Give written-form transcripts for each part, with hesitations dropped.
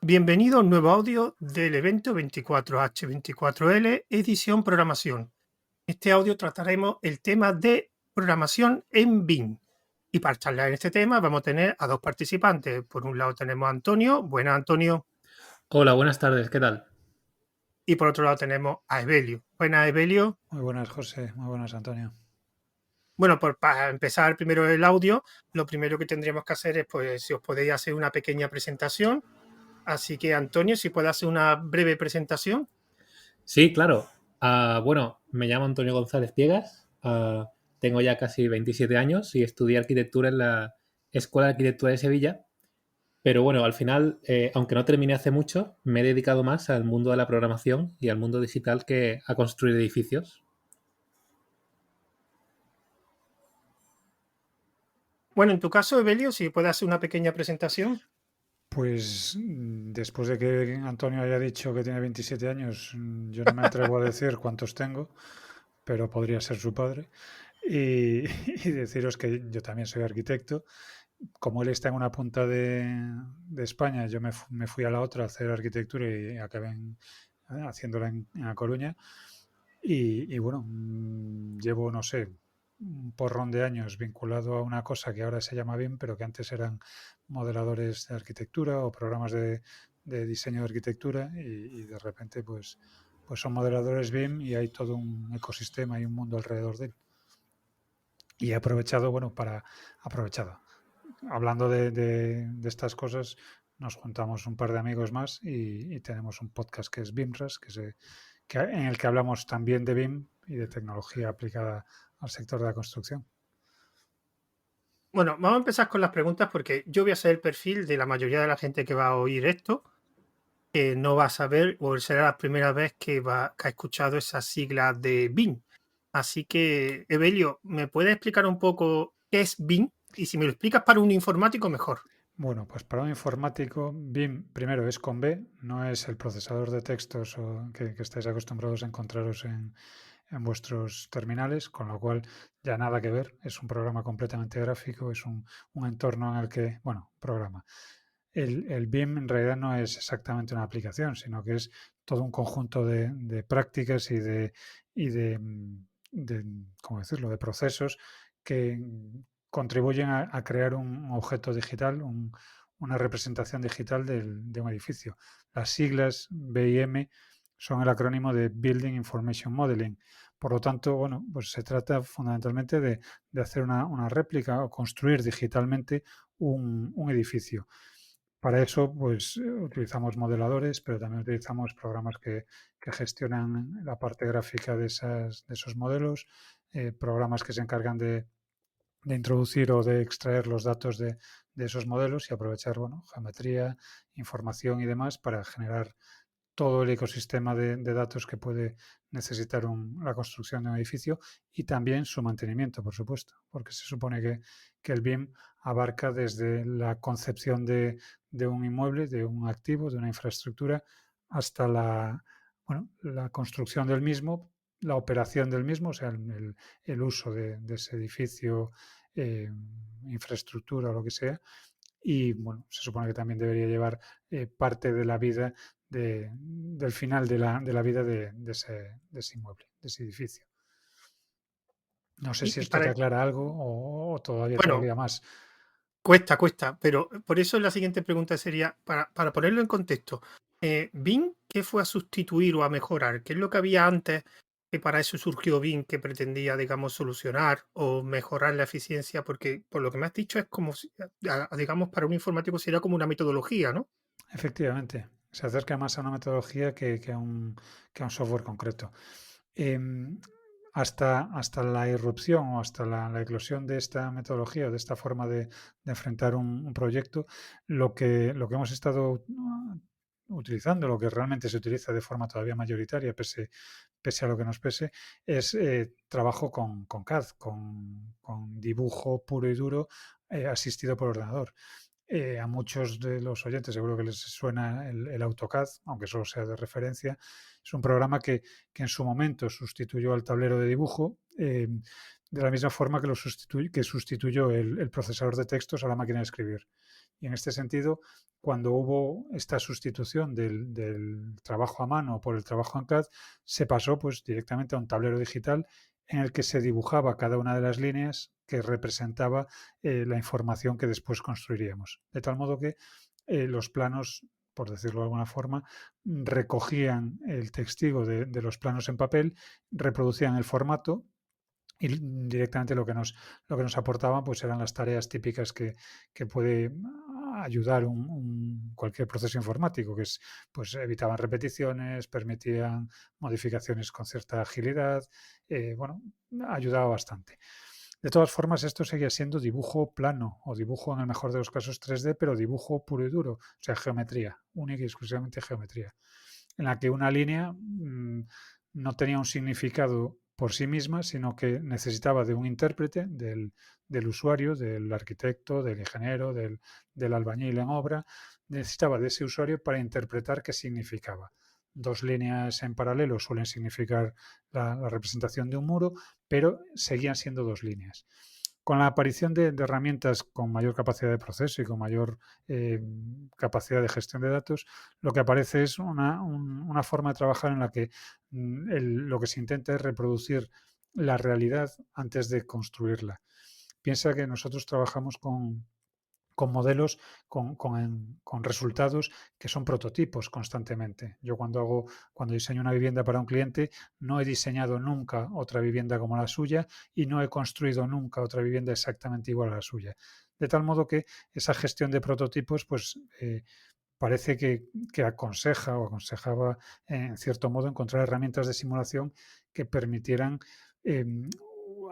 Bienvenido a un nuevo audio del evento 24H24L, edición programación. En este audio trataremos el tema de programación en BIM. Y para charlar en este tema vamos a tener a dos participantes. Por un lado tenemos a Antonio. Buenas, Antonio. Hola, buenas tardes, ¿qué tal? Y por otro lado tenemos a Evelio. Buenas, Evelio. Muy buenas, José. Muy buenas, Antonio. Bueno, pues para empezar primero el audio, lo primero que tendríamos que hacer es, pues, si os podéis hacer una pequeña presentación. Así que, Antonio, si puedes hacer una breve presentación. Sí, claro. Bueno, me llamo Antonio González Piegas, tengo ya casi 27 años y estudié arquitectura en la Escuela de Arquitectura de Sevilla, pero bueno, al final, aunque no terminé hace mucho, me he dedicado más al mundo de la programación y al mundo digital que a construir edificios. Bueno, en tu caso, Evelio, si puedes hacer una pequeña presentación. Pues después de que Antonio haya dicho que tiene 27 años, yo no me atrevo a decir cuántos tengo, pero podría ser su padre. Y, y deciros que yo también soy arquitecto. Como él está en una punta de España, yo me fui a la otra a hacer arquitectura y acabé haciéndola en A Coruña. Y bueno, llevo, no sé, un porrón de años vinculado a una cosa que ahora se llama BIM, pero que antes eran modeladores de arquitectura o programas de diseño de arquitectura y de repente pues son modeladores BIM y hay todo un ecosistema y un mundo alrededor de él. Y he aprovechado, bueno, aprovechado. Hablando de estas cosas, nos juntamos un par de amigos más y tenemos un podcast que es BIMRAS, en el que hablamos también de BIM y de tecnología aplicada al sector de la construcción. Bueno, vamos a empezar con las preguntas porque yo voy a ser el perfil de la mayoría de la gente que va a oír esto, que no va a saber o será la primera vez que ha escuchado esa sigla de BIM. Así que, Evelio, ¿me puedes explicar un poco qué es BIM? Y si me lo explicas para un informático, mejor. Bueno, pues para un informático, BIM primero es con B, no es el procesador de textos que estáis acostumbrados a encontraros en vuestros terminales, con lo cual ya nada que ver, es un programa completamente gráfico, es un entorno en el que, bueno, programa. El BIM en realidad no es exactamente una aplicación, sino que es todo un conjunto de prácticas y de, ¿cómo decirlo?, de procesos que contribuyen a crear un objeto digital, una representación digital de un edificio. Las siglas BIM son el acrónimo de Building Information Modeling. Por lo tanto, bueno, pues se trata fundamentalmente de hacer una réplica o construir digitalmente un edificio. Para eso, pues utilizamos modeladores, pero también utilizamos programas que gestionan la parte gráfica de esos modelos, programas que se encargan de introducir o de extraer los datos de esos modelos y aprovechar, bueno, geometría, información y demás para generar todo el ecosistema de datos que puede necesitar la construcción de un edificio y también su mantenimiento, por supuesto, porque se supone que el BIM abarca desde la concepción de un inmueble, de un activo, de una infraestructura, hasta la construcción del mismo, la operación del mismo, o sea, el uso de ese edificio, infraestructura o lo que sea. Y bueno, se supone que también debería llevar parte de la vida del final de la vida de ese inmueble, de ese edificio. No sé si Y esto te para, aclara algo o todavía te bueno, valía más. cuesta, pero por eso la siguiente pregunta sería, para ponerlo en contexto, BIM, ¿qué fue a sustituir o a mejorar? ¿Qué es lo que había antes que para eso surgió BIM, que pretendía, digamos, solucionar o mejorar la eficiencia? Porque por lo que me has dicho es como, digamos, para un informático sería como una metodología, ¿no? Efectivamente, se acerca más a una metodología que a un software concreto. Em, hasta la irrupción o hasta la eclosión de esta metodología o de esta forma de enfrentar un proyecto, lo que hemos estado utilizando, lo que realmente se utiliza de forma todavía mayoritaria, pese a lo que nos pese, es trabajo con CAD, con dibujo puro y duro asistido por ordenador. A muchos de los oyentes seguro que les suena el AutoCAD, aunque solo sea de referencia. Es un programa que en su momento sustituyó al tablero de dibujo, de la misma forma que sustituyó el procesador de textos a la máquina de escribir. Y en este sentido, cuando hubo esta sustitución del trabajo a mano por el trabajo en CAD, se pasó pues directamente a un tablero digital en el que se dibujaba cada una de las líneas que representaba la información que después construiríamos. De tal modo que los planos, por decirlo de alguna forma, recogían el testigo de los planos en papel, reproducían el formato y directamente lo que nos aportaban pues eran las tareas típicas que puede ayudar cualquier proceso informático, que es, pues evitaban repeticiones, permitían modificaciones con cierta agilidad, bueno, ayudaba bastante. De todas formas, esto seguía siendo dibujo plano o dibujo, en el mejor de los casos, 3D, pero dibujo puro y duro, o sea, geometría, única y exclusivamente geometría, en la que una línea no tenía un significado por sí misma, sino que necesitaba de un intérprete, del usuario, del arquitecto, del ingeniero, del albañil en obra, necesitaba de ese usuario para interpretar qué significaba. Dos líneas en paralelo suelen significar la representación de un muro, pero seguían siendo dos líneas. Con la aparición de herramientas con mayor capacidad de proceso y con mayor capacidad de gestión de datos, lo que aparece es una forma de trabajar en la que lo que se intenta es reproducir la realidad antes de construirla. Piensa que nosotros trabajamos con modelos, con resultados que son prototipos constantemente. Yo cuando diseño una vivienda para un cliente, no he diseñado nunca otra vivienda como la suya y no he construido nunca otra vivienda exactamente igual a la suya. De tal modo que esa gestión de prototipos, pues parece que aconseja o aconsejaba en cierto modo encontrar herramientas de simulación que permitieran eh,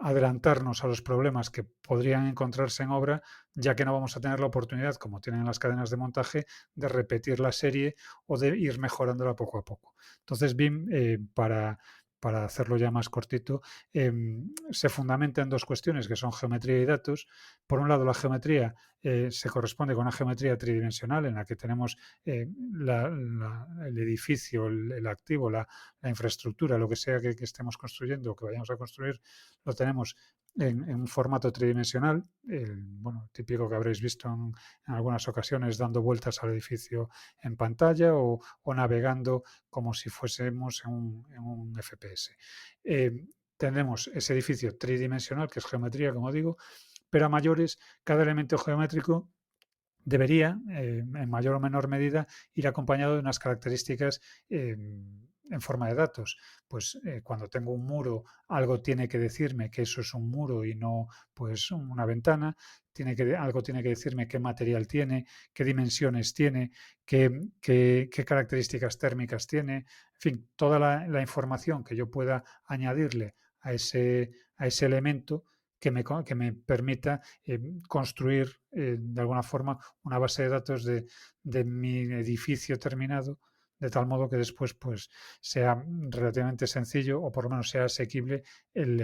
adelantarnos a los problemas que podrían encontrarse en obra, ya que no vamos a tener la oportunidad, como tienen las cadenas de montaje, de repetir la serie o de ir mejorándola poco a poco. Entonces, BIM, para hacerlo ya más cortito, se fundamenta en dos cuestiones que son geometría y datos. Por un lado, la geometría se corresponde con una geometría tridimensional en la que tenemos el edificio, el activo, la infraestructura, lo que sea que estemos construyendo o que vayamos a construir, lo tenemos en un formato tridimensional, bueno, típico que habréis visto en algunas ocasiones dando vueltas al edificio en pantalla o navegando como si fuésemos en un FPS. Tenemos ese edificio tridimensional, que es geometría, como digo, pero a mayores, cada elemento geométrico debería, en mayor o menor medida, ir acompañado de unas características en forma de datos. Pues cuando tengo un muro, algo tiene que decirme que eso es un muro y no pues una ventana. Algo tiene que decirme qué material tiene, qué dimensiones tiene, qué características térmicas tiene. En fin, toda la información que yo pueda añadirle a ese elemento que me permita construir de alguna forma una base de datos de mi edificio terminado, de tal modo que después pues sea relativamente sencillo o por lo menos sea asequible el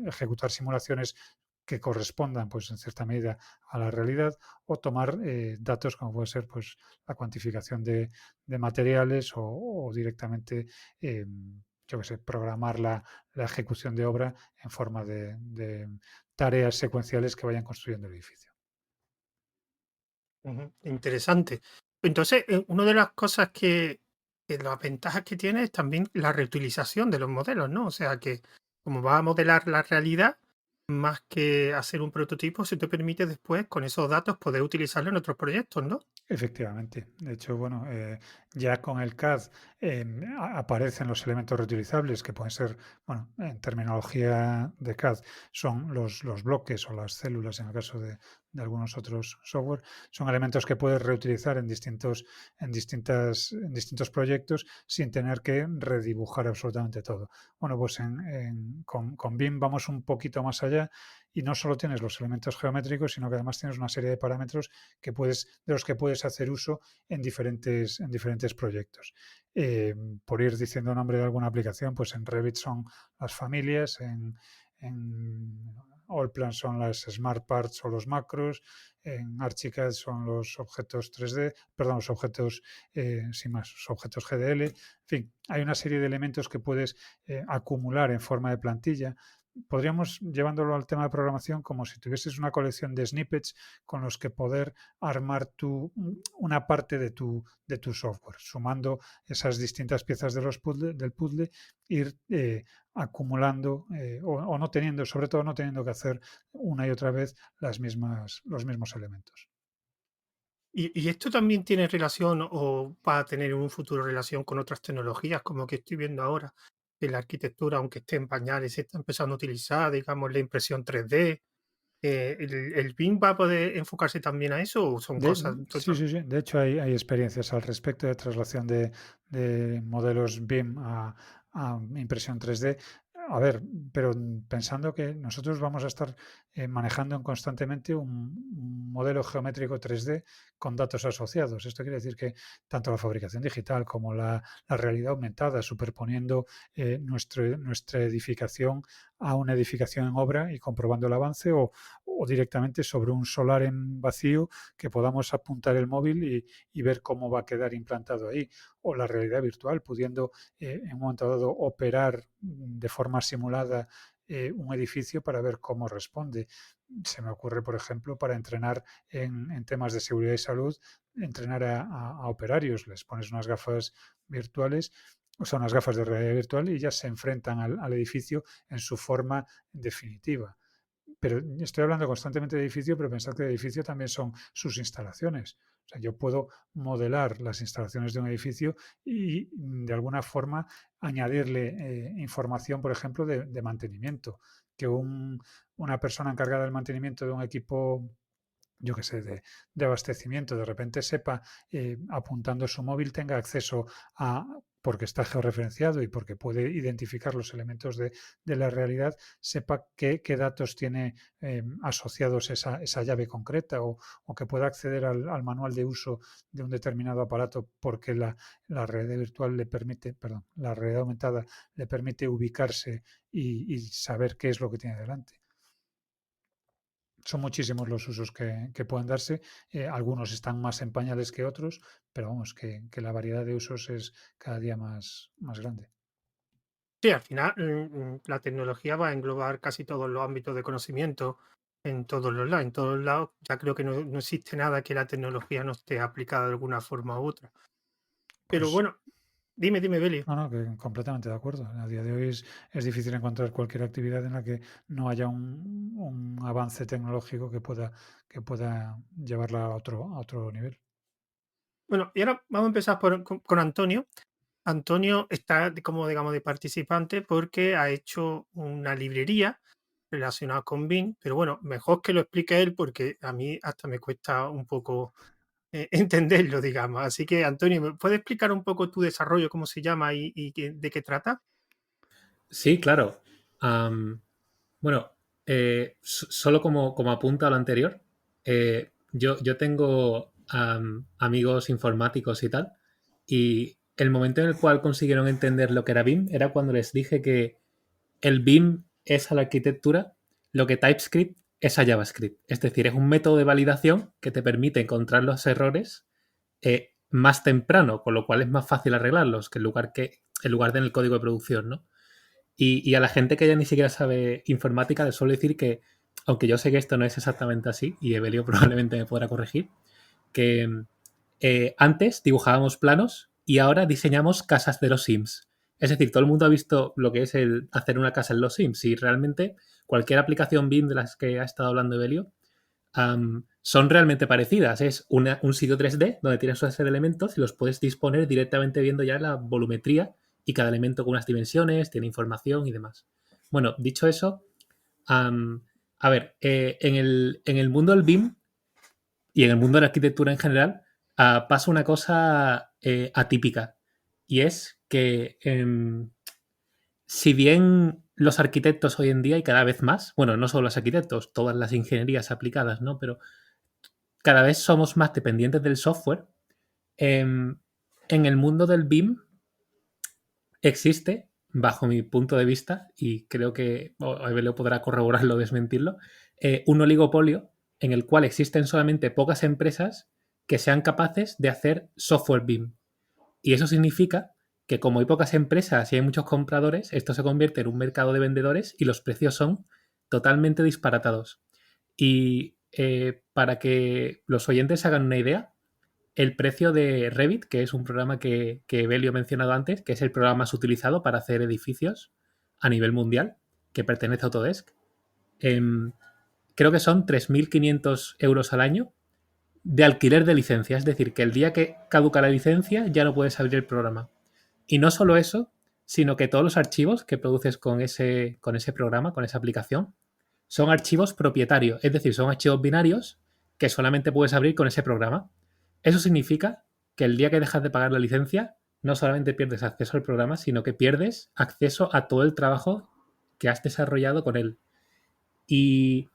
ejecutar simulaciones que correspondan pues en cierta medida a la realidad o tomar datos como puede ser pues la cuantificación de materiales o directamente yo que sé, programar la ejecución de obra en forma de tareas secuenciales que vayan construyendo el edificio. Interesante. Entonces, una de las cosas que las ventajas que tiene es también la reutilización de los modelos, ¿no? O sea que como va a modelar la realidad, más que hacer un prototipo, se te permite después con esos datos poder utilizarlo en otros proyectos, ¿no? Efectivamente. De hecho, bueno, ya con el CAD aparecen los elementos reutilizables que pueden ser, bueno, en terminología de CAD son los bloques o las células en el caso de algunos otros software, son elementos que puedes reutilizar en distintos proyectos sin tener que redibujar absolutamente todo. Bueno, pues con BIM vamos un poquito más allá y no solo tienes los elementos geométricos, sino que además tienes una serie de parámetros de los que puedes hacer uso en diferentes proyectos. Por ir diciendo nombre de alguna aplicación, pues en Revit son las familias, en Allplan son las Smart Parts o los macros, en Archicad son los objetos 3D, perdón, los objetos, sin más, los objetos GDL. En fin, hay una serie de elementos que puedes acumular en forma de plantilla podríamos, llevándolo al tema de programación, como si tuvieses una colección de snippets con los que poder armar una parte de tu software, sumando esas distintas piezas del puzzle, ir acumulando o no teniendo, sobre todo no teniendo que hacer una y otra vez los mismos elementos. Y esto también tiene relación o va a tener en un futuro relación con otras tecnologías, como que estoy viendo ahora, que la arquitectura, aunque esté en pañales, se está empezando a utilizar, digamos, la impresión 3D. ¿El BIM va a poder enfocarse también a eso o son cosas Sí, total? sí, sí. De hecho, hay experiencias al respecto de traslación de modelos BIM a impresión 3D. A ver, pero pensando que nosotros vamos a estar manejando constantemente un modelo geométrico 3D con datos asociados. Esto quiere decir que tanto la fabricación digital como la realidad aumentada, superponiendo nuestra edificación a una edificación en obra y comprobando el avance o directamente sobre un solar en vacío que podamos apuntar el móvil y ver cómo va a quedar implantado ahí. O la realidad virtual, pudiendo en un momento dado operar de forma simulada un edificio para ver cómo responde. Se me ocurre, por ejemplo, para entrenar en temas de seguridad y salud, entrenar a operarios. Les pones unas gafas virtuales, o sea, unas gafas de realidad virtual y ya se enfrentan al edificio en su forma definitiva. Pero estoy hablando constantemente de edificio, pero pensad que el edificio también son sus instalaciones. O sea, yo puedo modelar las instalaciones de un edificio y de alguna forma añadirle información, por ejemplo, de mantenimiento. Que una persona encargada del mantenimiento de un equipo, yo qué sé, de abastecimiento, de repente sepa, apuntando su móvil, tenga acceso a, porque está georreferenciado y porque puede identificar los elementos de la realidad, sepa qué datos tiene asociados esa llave concreta o que pueda acceder al manual de uso de un determinado aparato porque la realidad virtual le permite, perdón, la realidad aumentada le permite ubicarse y saber qué es lo que tiene delante. Son muchísimos los usos que pueden darse. Algunos están más en pañales que otros, pero vamos, que la variedad de usos es cada día más grande. Sí, al final la tecnología va a englobar casi todos los ámbitos de conocimiento en todos los lados. En todos lados ya creo que no existe nada que la tecnología no esté aplicada de alguna forma u otra. Pero Pues bueno, dime, Beli. no, no, que completamente de acuerdo. A día de hoy es difícil encontrar cualquier actividad en la que no haya un avance tecnológico que pueda llevarla a otro nivel. Bueno, y ahora vamos a empezar con Antonio. Antonio está como, digamos, de participante porque ha hecho una librería relacionada con BIM, pero bueno, mejor que lo explique él porque a mí hasta me cuesta un poco entenderlo, digamos. Así que, Antonio, ¿me puedes explicar un poco tu desarrollo, cómo se llama y de qué trata? Sí, claro. Am, bueno, solo como apunta a lo anterior, yo tengo amigos informáticos y tal, y el momento en el cual consiguieron entender lo que era BIM era cuando les dije que el BIM es a la arquitectura lo que TypeScript es a JavaScript. Es decir, es un método de validación que te permite encontrar los errores más temprano, con lo cual es más fácil arreglarlos que en lugar de en el código de producción, ¿no? Y a la gente que ya ni siquiera sabe informática les suelo decir que, aunque yo sé que esto no es exactamente así, y Evelio probablemente me podrá corregir, que antes dibujábamos planos y ahora diseñamos casas de los Sims. Es decir, todo el mundo ha visto lo que es el hacer una casa en los Sims y realmente cualquier aplicación BIM de las que ha estado hablando Evelio son realmente parecidas. Es un sitio 3D donde tienes una serie de elementos y los puedes disponer directamente viendo ya la volumetría y cada elemento con unas dimensiones, tiene información y demás. Bueno, dicho eso, a ver, en el mundo del BIM y en el mundo de la arquitectura en general pasa una cosa atípica y es que si bien los arquitectos hoy en día y cada vez más, bueno, no solo los arquitectos, todas las ingenierías aplicadas, ¿no? Pero cada vez somos más dependientes del software. En el mundo del BIM existe, bajo mi punto de vista, y creo que Evelio podrá corroborarlo o desmentirlo, un oligopolio en el cual existen solamente pocas empresas que sean capaces de hacer software BIM. Y eso significa que como hay pocas empresas y hay muchos compradores, esto se convierte en un mercado de vendedores y los precios son totalmente disparatados. Y para que los oyentes hagan una idea, el precio de Revit, que es un programa que Belio ha mencionado antes, que es el programa más utilizado para hacer edificios a nivel mundial, que pertenece a Autodesk, creo que son 3.500 euros al año de alquiler de licencia. Es decir, que el día que caduca la licencia ya no puedes abrir el programa. Y no solo eso, sino que todos los archivos que produces con ese programa, con esa aplicación, son archivos propietarios. Es decir, son archivos binarios que solamente puedes abrir con ese programa. Eso significa que el día que dejas de pagar la licencia, no solamente pierdes acceso al programa, sino que pierdes acceso a todo el trabajo que has desarrollado con él. Y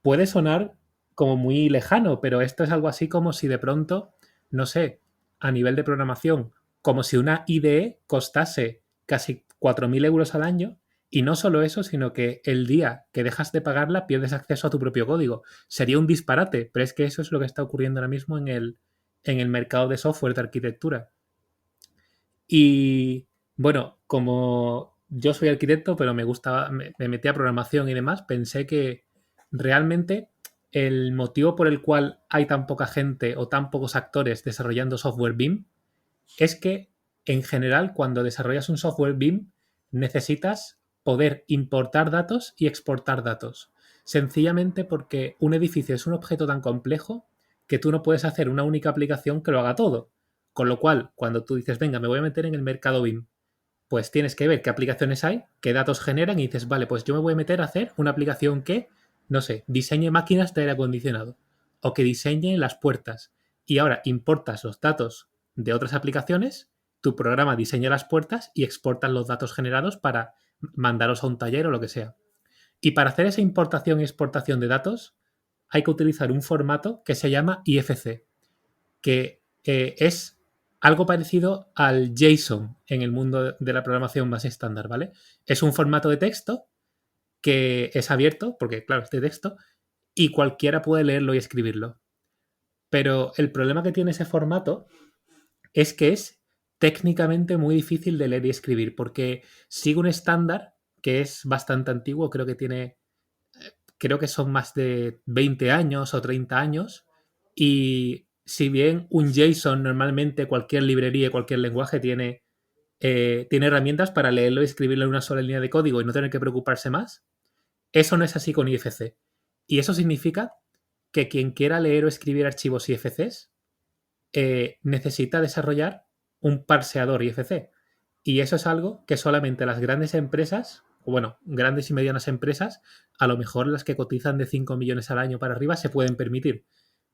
puede sonar como muy lejano, pero esto es algo así como si de pronto, no sé, a nivel de programación, como si una IDE costase casi 4.000 euros al año, y no solo eso, sino que el día que dejas de pagarla pierdes acceso a tu propio código. Sería un disparate, pero es que eso es lo que está ocurriendo ahora mismo en el mercado de software de arquitectura. Y bueno, como yo soy arquitecto, pero me metí a programación y demás, pensé que realmente el motivo por el cual hay tan poca gente o tan pocos actores desarrollando software BIM es que en general cuando desarrollas un software BIM necesitas poder importar datos y exportar datos. Sencillamente porque un edificio es un objeto tan complejo que tú no puedes hacer una única aplicación que lo haga todo. Con lo cual, cuando tú dices, venga, me voy a meter en el mercado BIM, pues tienes que ver qué aplicaciones hay, qué datos generan y dices, vale, pues yo me voy a meter a hacer una aplicación que, no sé, diseñe máquinas de aire acondicionado o que diseñe las puertas. Y ahora importas los datos de otras aplicaciones, tu programa diseña las puertas y exportas los datos generados para mandarlos a un taller o lo que sea. Y para hacer esa importación y exportación de datos hay que utilizar un formato que se llama IFC, que es algo parecido al JSON en el mundo de la programación más estándar, ¿vale? Es un formato de texto que es abierto, porque claro, es de texto, y cualquiera puede leerlo y escribirlo. Pero el problema que tiene ese formato es que es técnicamente muy difícil de leer y escribir, porque sigue un estándar que es bastante antiguo, creo que son más de 20 años o 30 años, y si bien un JSON normalmente cualquier librería, cualquier lenguaje tiene herramientas para leerlo y escribirlo en una sola línea de código y no tener que preocuparse más, eso no es así con IFC. Y eso significa que quien quiera leer o escribir archivos IFCs necesita desarrollar un parseador IFC. Y eso es algo que solamente las grandes empresas, o bueno, grandes y medianas empresas, a lo mejor las que cotizan de 5 millones al año para arriba, se pueden permitir.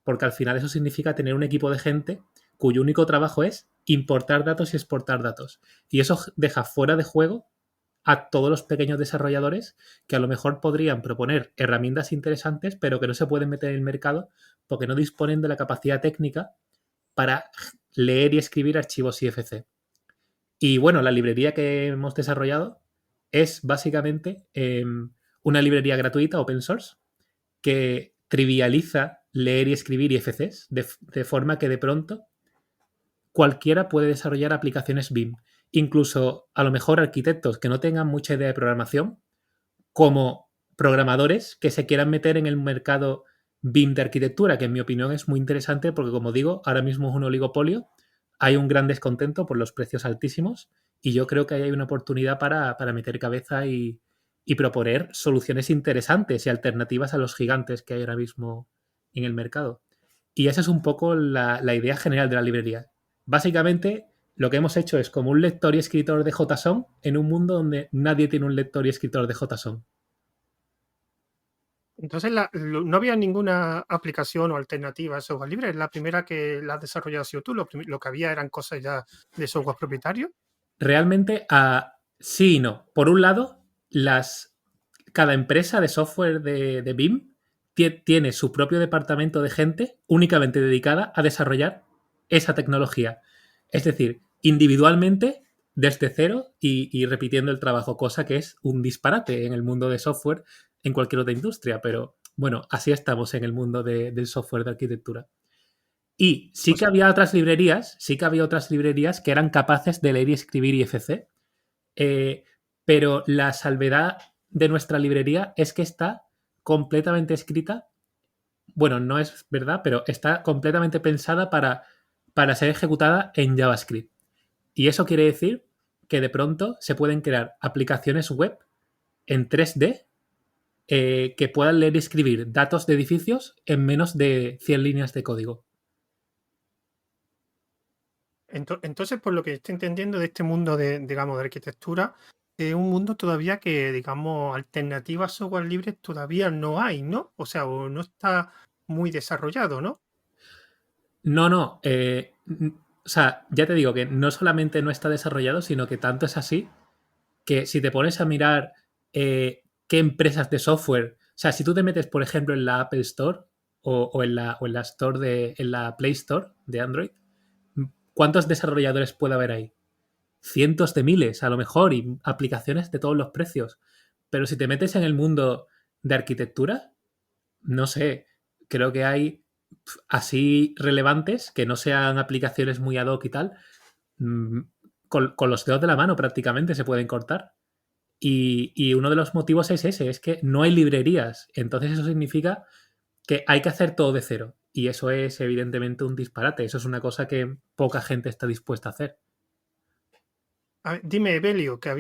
Porque al final eso significa tener un equipo de gente cuyo único trabajo es importar datos y exportar datos. Y eso deja fuera de juego a todos los pequeños desarrolladores que a lo mejor podrían proponer herramientas interesantes, pero que no se pueden meter en el mercado porque no disponen de la capacidad técnica para leer y escribir archivos IFC. Y bueno, la librería que hemos desarrollado es básicamente una librería gratuita, open source, que trivializa leer y escribir IFCs de forma que de pronto cualquiera puede desarrollar aplicaciones BIM. Incluso a lo mejor arquitectos que no tengan mucha idea de programación, como programadores que se quieran meter en el mercado BIM de arquitectura, que en mi opinión es muy interesante porque, como digo, ahora mismo es un oligopolio, hay un gran descontento por los precios altísimos y yo creo que ahí hay una oportunidad para meter cabeza y proponer soluciones interesantes y alternativas a los gigantes que hay ahora mismo en el mercado. Y esa es un poco la idea general de la librería. Básicamente, lo que hemos hecho es como un lector y escritor de JSON en un mundo donde nadie tiene un lector y escritor de JSON. Entonces, no había ninguna aplicación o alternativa a software libre. La primera que la has desarrollado ha sido tú. Lo que había eran cosas ya de software propietario. Realmente, sí y no. Por un lado, cada empresa de software de BIM tiene su propio departamento de gente únicamente dedicada a desarrollar esa tecnología. Es decir, individualmente, desde cero y repitiendo el trabajo, cosa que es un disparate en el mundo de software en cualquier otra industria. Pero bueno, así estamos en el mundo del software de arquitectura. Y sí O que sea, había otras librerías que eran capaces de leer y escribir IFC, eh, pero la salvedad de nuestra librería es que está completamente escrita. Bueno, no es verdad, pero está completamente pensada para ser ejecutada en JavaScript. Y eso quiere decir que de pronto se pueden crear aplicaciones web en 3D que puedan leer y escribir datos de edificios en menos de 100 líneas de código. entonces, por lo que estoy entendiendo de este mundo de, digamos, de arquitectura, es un mundo todavía que, digamos, alternativas a software libre todavía no hay, ¿no? O sea, o no está muy desarrollado, ¿no? No. O sea, ya te digo que no solamente no está desarrollado, sino que tanto es así que si te pones a mirar qué empresas de software, o sea, si tú te metes, por ejemplo, en la Apple Store o en la Store en la Play Store de Android, ¿cuántos desarrolladores puede haber ahí? Cientos de miles, a lo mejor, y aplicaciones de todos los precios. Pero si te metes en el mundo de arquitectura, no sé, creo que hay así relevantes que no sean aplicaciones muy ad hoc y tal, mm, con los dedos de la mano prácticamente se pueden cortar. Y uno de los motivos es ese, es que no hay librerías. Entonces eso significa que hay que hacer todo de cero. Y eso es evidentemente un disparate. Eso es una cosa que poca gente está dispuesta a hacer. A ver, dime, Evelio, que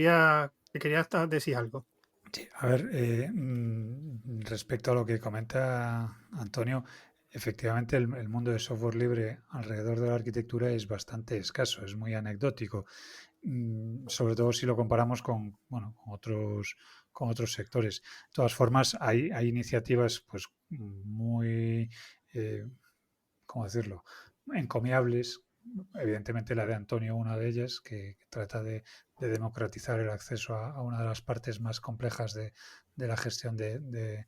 querías decir algo. Sí, a ver, respecto a lo que comenta Antonio, efectivamente el mundo de software libre alrededor de la arquitectura es bastante escaso, es muy anecdótico, sobre todo si lo comparamos con, bueno, con otros sectores. De todas formas, hay iniciativas pues muy, eh, ¿cómo decirlo?, encomiables. Evidentemente la de Antonio, una de ellas, que trata de democratizar el acceso a una de las partes más complejas de la gestión de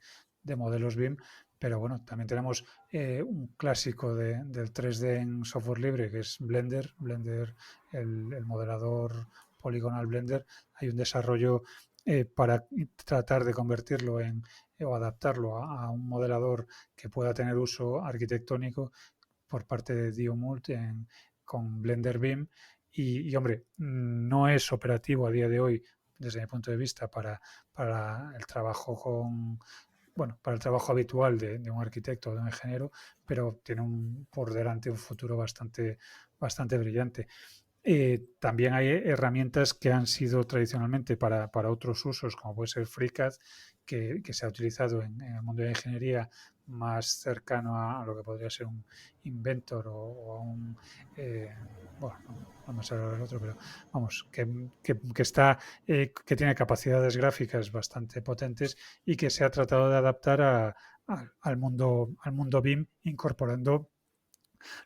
modelos BIM. Pero bueno, también tenemos un clásico del 3D en software libre, que es Blender. Blender, el modelador poligonal Blender. Hay un desarrollo para tratar de convertirlo o adaptarlo a un modelador que pueda tener uso arquitectónico por parte de Diomult con Blender BIM hombre, no es operativo a día de hoy desde mi punto de vista para el trabajo bueno, para el trabajo habitual de un arquitecto o de un ingeniero, pero tiene por delante un futuro bastante brillante. También hay herramientas que han sido tradicionalmente para otros usos, como puede ser FreeCAD, que se ha utilizado en el mundo de la ingeniería más cercano a lo que podría ser un Inventor o a un... eh, bueno, no me sale el otro, pero vamos, que tiene capacidades gráficas bastante potentes y que se ha tratado de adaptar al mundo BIM, incorporando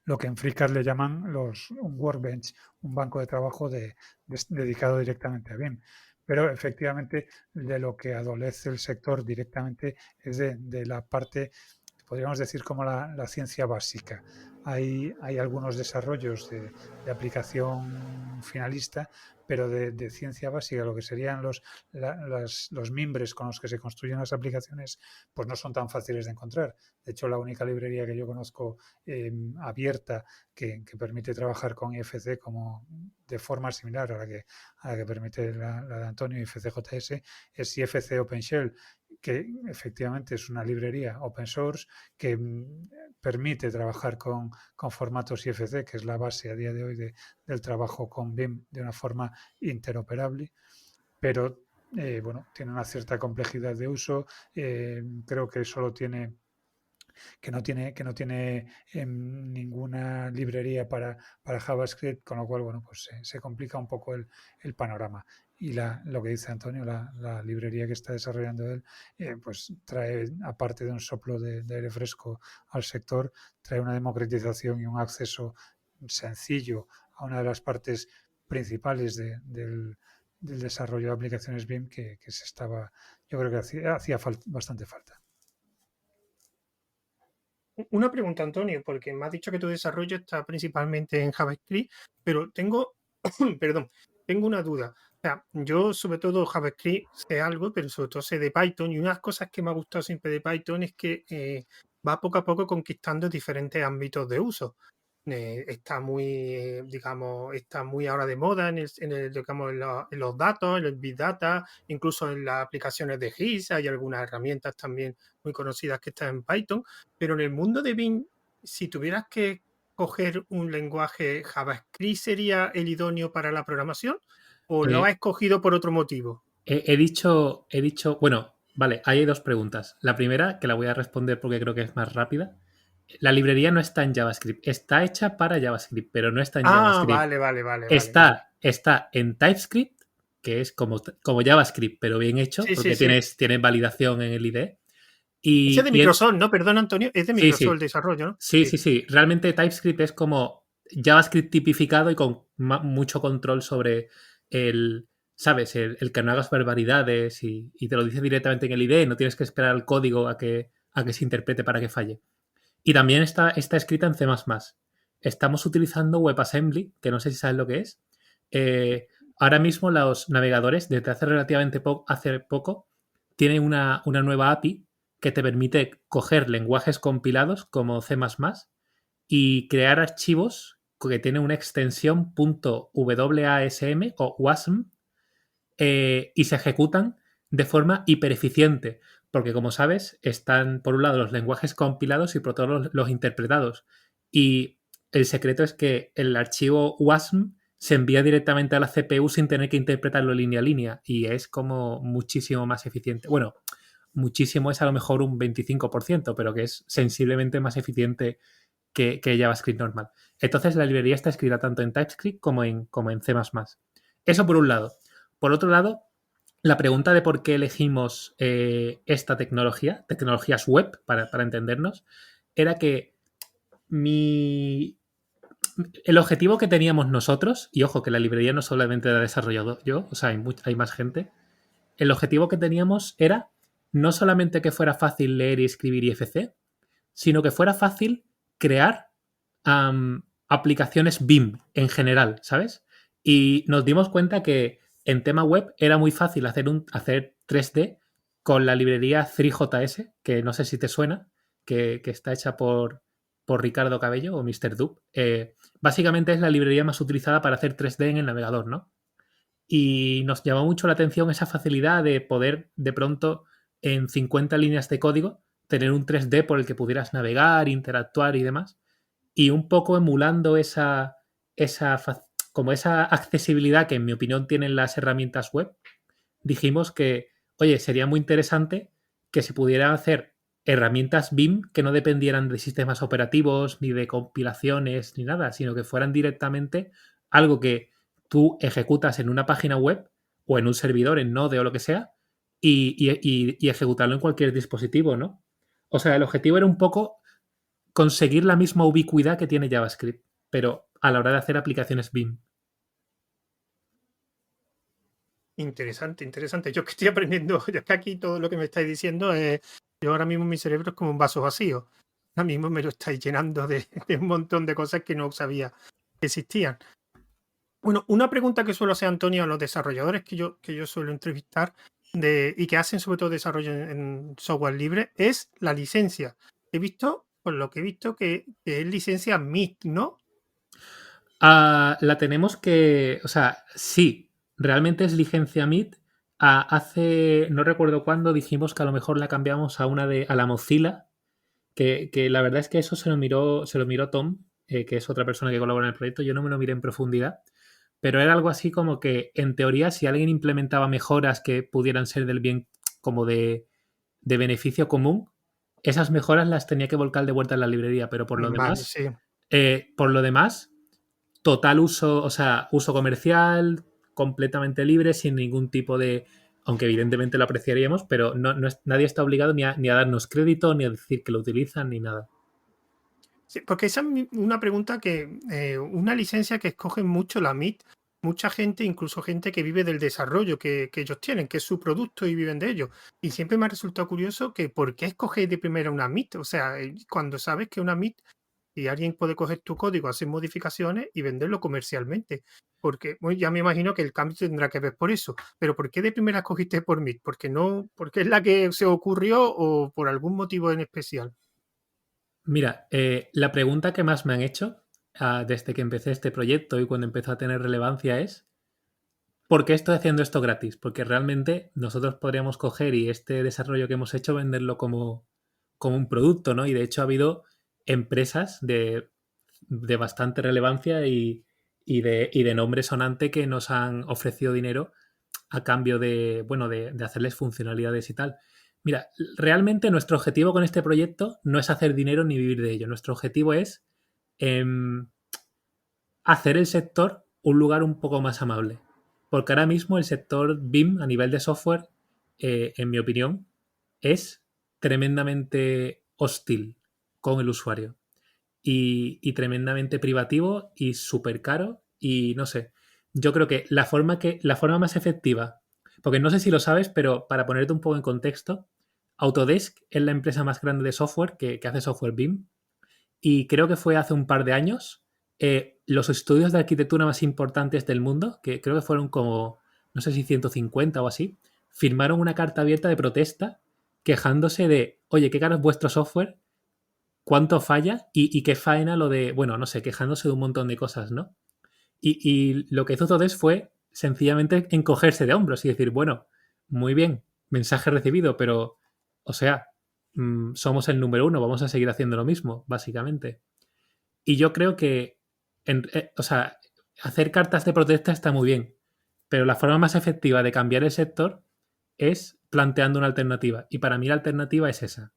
lo que en FreeCAD le llaman un workbench, un banco de trabajo dedicado directamente a BIM. Pero efectivamente de lo que adolece el sector directamente es de la parte, podríamos decir, como la ciencia básica. Hay algunos desarrollos de aplicación finalista, pero de ciencia básica, lo que serían los mimbres con los que se construyen las aplicaciones, pues no son tan fáciles de encontrar. De hecho, la única librería que yo conozco abierta que permite trabajar con IFC como de forma similar a la que permite la de Antonio IFCJS es IFC OpenShell, que efectivamente es una librería open source que permite trabajar con formatos IFC, que es la base a día de hoy del trabajo con BIM de una forma interoperable, pero bueno, tiene una cierta complejidad de uso. Creo que solo tiene que no tiene ninguna librería para JavaScript, con lo cual, bueno, pues se complica un poco el panorama. Y lo que dice Antonio, la librería que está desarrollando él, pues trae, aparte de un soplo de aire fresco al sector, trae una democratización y un acceso sencillo a una de las partes principales del desarrollo de aplicaciones BIM que se estaba, yo creo que hacía bastante falta. Una pregunta, Antonio, porque me has dicho que tu desarrollo está principalmente en JavaScript, pero tengo, perdón, tengo una duda. O sea, yo sobre todo JavaScript sé algo, pero sobre todo sé de Python y una de las cosas que me ha gustado siempre de Python es que va poco a poco conquistando diferentes ámbitos de uso. está muy, digamos, está muy ahora de moda digamos, en los datos, en el Big Data, incluso en las aplicaciones de GIS, hay algunas herramientas también muy conocidas que están en Python, pero en el mundo de Bing, si tuvieras que coger un lenguaje JavaScript, ¿sería el idóneo para la programación o lo Eh, has escogido por otro motivo? he dicho, bueno, vale, ahí hay dos preguntas. La primera, que la voy a responder porque creo que es más rápida. La librería no está en JavaScript, está hecha para JavaScript, pero no está en Ah, JavaScript. vale, vale, vale, vale, vale. Está en TypeScript, que es como JavaScript, pero bien hecho, Sí, sí, porque sí. tienes validación en el IDE. Ese es de Y Microsoft, ¿no? Perdón, Antonio, es de sí, Microsoft el sí, desarrollo, ¿no? sí, Sí. sí, sí. Realmente TypeScript es como JavaScript tipificado y con mucho control sobre el, ¿sabes? El que no hagas barbaridades y te lo dice directamente en el IDE, no tienes que esperar al código a que se interprete para que falle. Y también está escrita en C++. Estamos utilizando WebAssembly, que no sé si sabes lo que es. Eh, Ahora mismo los navegadores, desde hace relativamente hace poco, tienen una nueva API que te permite coger lenguajes compilados como C++ y crear archivos que tienen una extensión .wasm o WASM y se ejecutan de forma hipereficiente, porque como sabes, están por un lado los lenguajes compilados y por otro los interpretados. Y el secreto es que el archivo WASM se envía directamente a la CPU sin tener que interpretarlo línea a línea y es como muchísimo más eficiente. Bueno, muchísimo es a lo mejor un 25%, pero que es sensiblemente más eficiente que JavaScript normal. Entonces la librería está escrita tanto en TypeScript como en C++. Eso por un lado. Por otro lado, la pregunta de por qué elegimos esta tecnología, tecnologías web, para entendernos, era que el objetivo que teníamos nosotros, y ojo que la librería no solamente la he desarrollado yo, o sea, hay más gente, el objetivo que teníamos era no solamente que fuera fácil leer y escribir IFC, sino que fuera fácil crear aplicaciones BIM en general, ¿sabes? Y nos dimos cuenta que en tema web era muy fácil hacer 3D con la librería 3JS, que no sé si te suena, que está hecha por Ricardo Cabello o Mr. Dub. Básicamente es la librería más utilizada para hacer 3D en el navegador, ¿no? Y nos llamó mucho la atención esa facilidad de poder de pronto en 50 líneas de código tener un 3D por el que pudieras navegar, interactuar y demás. Y un poco emulando esa, como esa accesibilidad que en mi opinión tienen las herramientas web, dijimos que, oye, sería muy interesante que se pudieran hacer herramientas BIM que no dependieran de sistemas operativos, ni de compilaciones, ni nada, sino que fueran directamente algo que tú ejecutas en una página web o en un servidor, en Node o lo que sea, y ejecutarlo en cualquier dispositivo, ¿no? O sea, el objetivo era un poco conseguir la misma ubicuidad que tiene JavaScript, pero a la hora de hacer aplicaciones BIM. Interesante, interesante. Yo que estoy aprendiendo, yo que aquí todo lo que me estáis diciendo es, yo ahora mismo mi cerebro es como un vaso vacío. Ahora mismo me lo estáis llenando de un montón de cosas que no sabía que existían. Bueno, una pregunta que suelo hacer, Antonio, a los desarrolladores que yo suelo entrevistar y que hacen sobre todo desarrollo en software libre es la licencia. He visto, por lo que he visto, que es licencia MIT, ¿no? La tenemos que, o sea, sí, realmente es licencia MIT. Hace, no recuerdo cuándo, dijimos que a lo mejor la cambiamos a la Mozilla, que la verdad es que eso se lo miró Tom, que es otra persona que colabora en el proyecto. Yo no me lo miré en profundidad, pero era algo así como que, en teoría, si alguien implementaba mejoras que pudieran ser del bien como de beneficio común, esas mejoras las tenía que volcar de vuelta en la librería, pero Vale, sí. por lo demás, total uso, o sea, uso comercial, completamente libre, sin ningún tipo de. Aunque evidentemente lo apreciaríamos, pero nadie está obligado ni a darnos crédito, ni a decir que lo utilizan, ni nada. Sí, porque esa es una pregunta que, una licencia que escogen mucho la MIT, mucha gente, incluso gente que vive del desarrollo que ellos tienen, que es su producto y viven de ello. Y siempre me ha resultado curioso que ¿por qué escogéis de primera una MIT? O sea, cuando sabes que una MIT, y alguien puede coger tu código, hacer modificaciones y venderlo comercialmente. Porque bueno, ya me imagino que el cambio tendrá que ver por eso. Pero ¿por qué de primera escogiste por MIT? ¿Porque no, porque es la que se ocurrió o por algún motivo en especial? Mira, la pregunta que más me han hecho desde que empecé este proyecto y cuando empezó a tener relevancia es ¿por qué estoy haciendo esto gratis? Porque realmente nosotros podríamos coger y este desarrollo que hemos hecho venderlo como un producto, ¿no? Y de hecho ha habido empresas de bastante relevancia y de nombre sonante que nos han ofrecido dinero a cambio de, bueno, de hacerles funcionalidades y tal. Mira, realmente nuestro objetivo con este proyecto no es hacer dinero ni vivir de ello. Nuestro objetivo es em, hacer el sector un lugar un poco más amable. Porque ahora mismo el sector BIM a nivel de software, en mi opinión, es tremendamente hostil con el usuario y tremendamente privativo y súper caro y no sé. Yo creo que la forma más efectiva, porque no sé si lo sabes, pero para ponerte un poco en contexto, Autodesk es la empresa más grande de software que hace software BIM y creo que fue hace un par de años, los estudios de arquitectura más importantes del mundo, que creo que fueron como, no sé si 150 o así, firmaron una carta abierta de protesta quejándose de, oye, qué caro es vuestro software, cuánto falla y qué faena lo de, bueno, no sé, quejándose de un montón de cosas, ¿no? Y lo que hizo Todes fue sencillamente encogerse de hombros y decir, bueno, muy bien, mensaje recibido, pero, o sea, somos el número uno, vamos a seguir haciendo lo mismo, básicamente. Y yo creo que, o sea, hacer cartas de protesta está muy bien, pero la forma más efectiva de cambiar el sector es planteando una alternativa. Y para mí la alternativa es esa.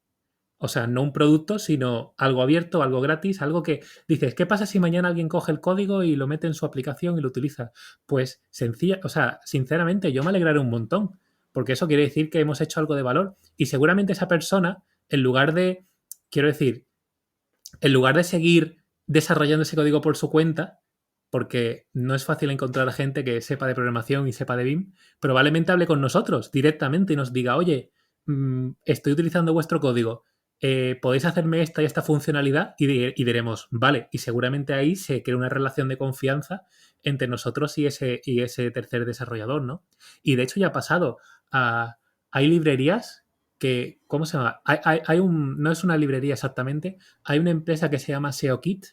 O sea, no un producto, sino algo abierto, algo gratis, algo que dices, ¿qué pasa si mañana alguien coge el código y lo mete en su aplicación y lo utiliza? Pues sencilla, o sea, sinceramente yo me alegraré un montón, porque eso quiere decir que hemos hecho algo de valor y seguramente esa persona, en lugar de, quiero decir, en lugar de seguir desarrollando ese código por su cuenta, porque no es fácil encontrar a gente que sepa de programación y sepa de BIM, probablemente hable con nosotros directamente y nos diga, oye, estoy utilizando vuestro código, podéis hacerme esta y esta funcionalidad y diremos, vale, y seguramente ahí se crea una relación de confianza entre nosotros y ese tercer desarrollador, ¿no? Y de hecho ya ha pasado. Hay librerías que, ¿cómo se llama? No es una librería exactamente, hay una empresa que se llama SEOKit,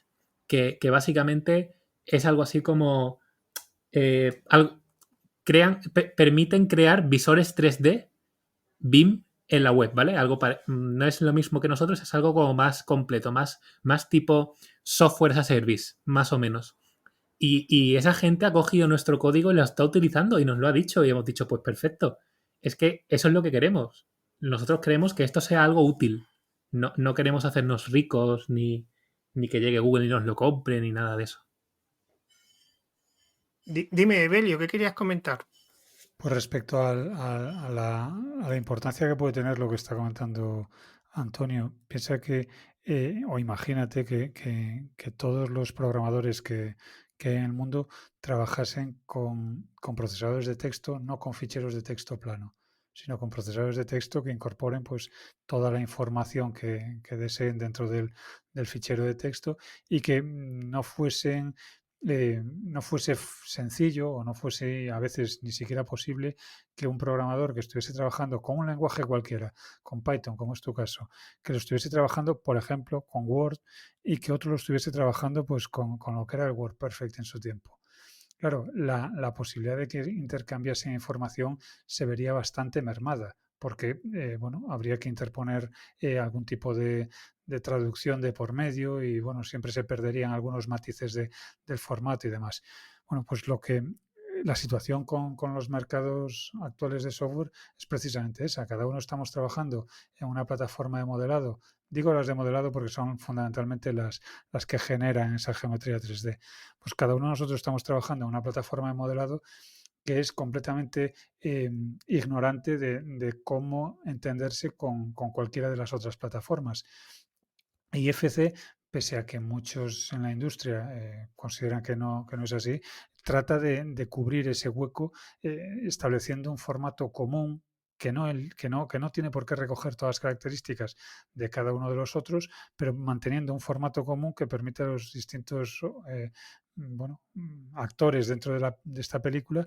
que básicamente es algo así como, eh, al- permiten crear visores 3D BIM en la web, ¿vale? No es lo mismo que nosotros, es algo como más completo, más tipo software as a service, más o menos. Y esa gente ha cogido nuestro código y lo está utilizando y nos lo ha dicho y hemos dicho, pues perfecto. Es que eso es lo que queremos. Nosotros queremos que esto sea algo útil. No queremos hacernos ricos ni que llegue Google y nos lo compre ni nada de eso. Dime, Evelio, ¿qué querías comentar? Pues respecto a la importancia que puede tener lo que está comentando Antonio, piensa que, o imagínate que todos los programadores que hay en el mundo trabajasen con procesadores de texto, no con ficheros de texto plano, sino con procesadores de texto que incorporen pues toda la información que deseen dentro del fichero de texto y que no fuese sencillo o no fuese a veces ni siquiera posible que un programador que estuviese trabajando con un lenguaje cualquiera, con Python, como es tu caso, que lo estuviese trabajando, por ejemplo, con Word y que otro lo estuviese trabajando pues con lo que era el WordPerfect en su tiempo. Claro, la posibilidad de que intercambiasen información se vería bastante mermada, porque bueno, habría que interponer algún tipo de traducción de por medio y bueno, siempre se perderían algunos matices del formato y demás. Bueno, pues la situación con los mercados actuales de software es precisamente esa. Cada uno estamos trabajando en una plataforma de modelado. Digo las de modelado porque son fundamentalmente las que generan esa geometría 3D. Pues cada uno de nosotros estamos trabajando en una plataforma de modelado que es completamente ignorante de cómo entenderse con cualquiera de las otras plataformas. Y FC, pese a que muchos en la industria consideran que no es así, trata de cubrir ese hueco estableciendo un formato común que no tiene por qué recoger todas las características de cada uno de los otros, pero manteniendo un formato común que permite a los distintos bueno, actores dentro de esta película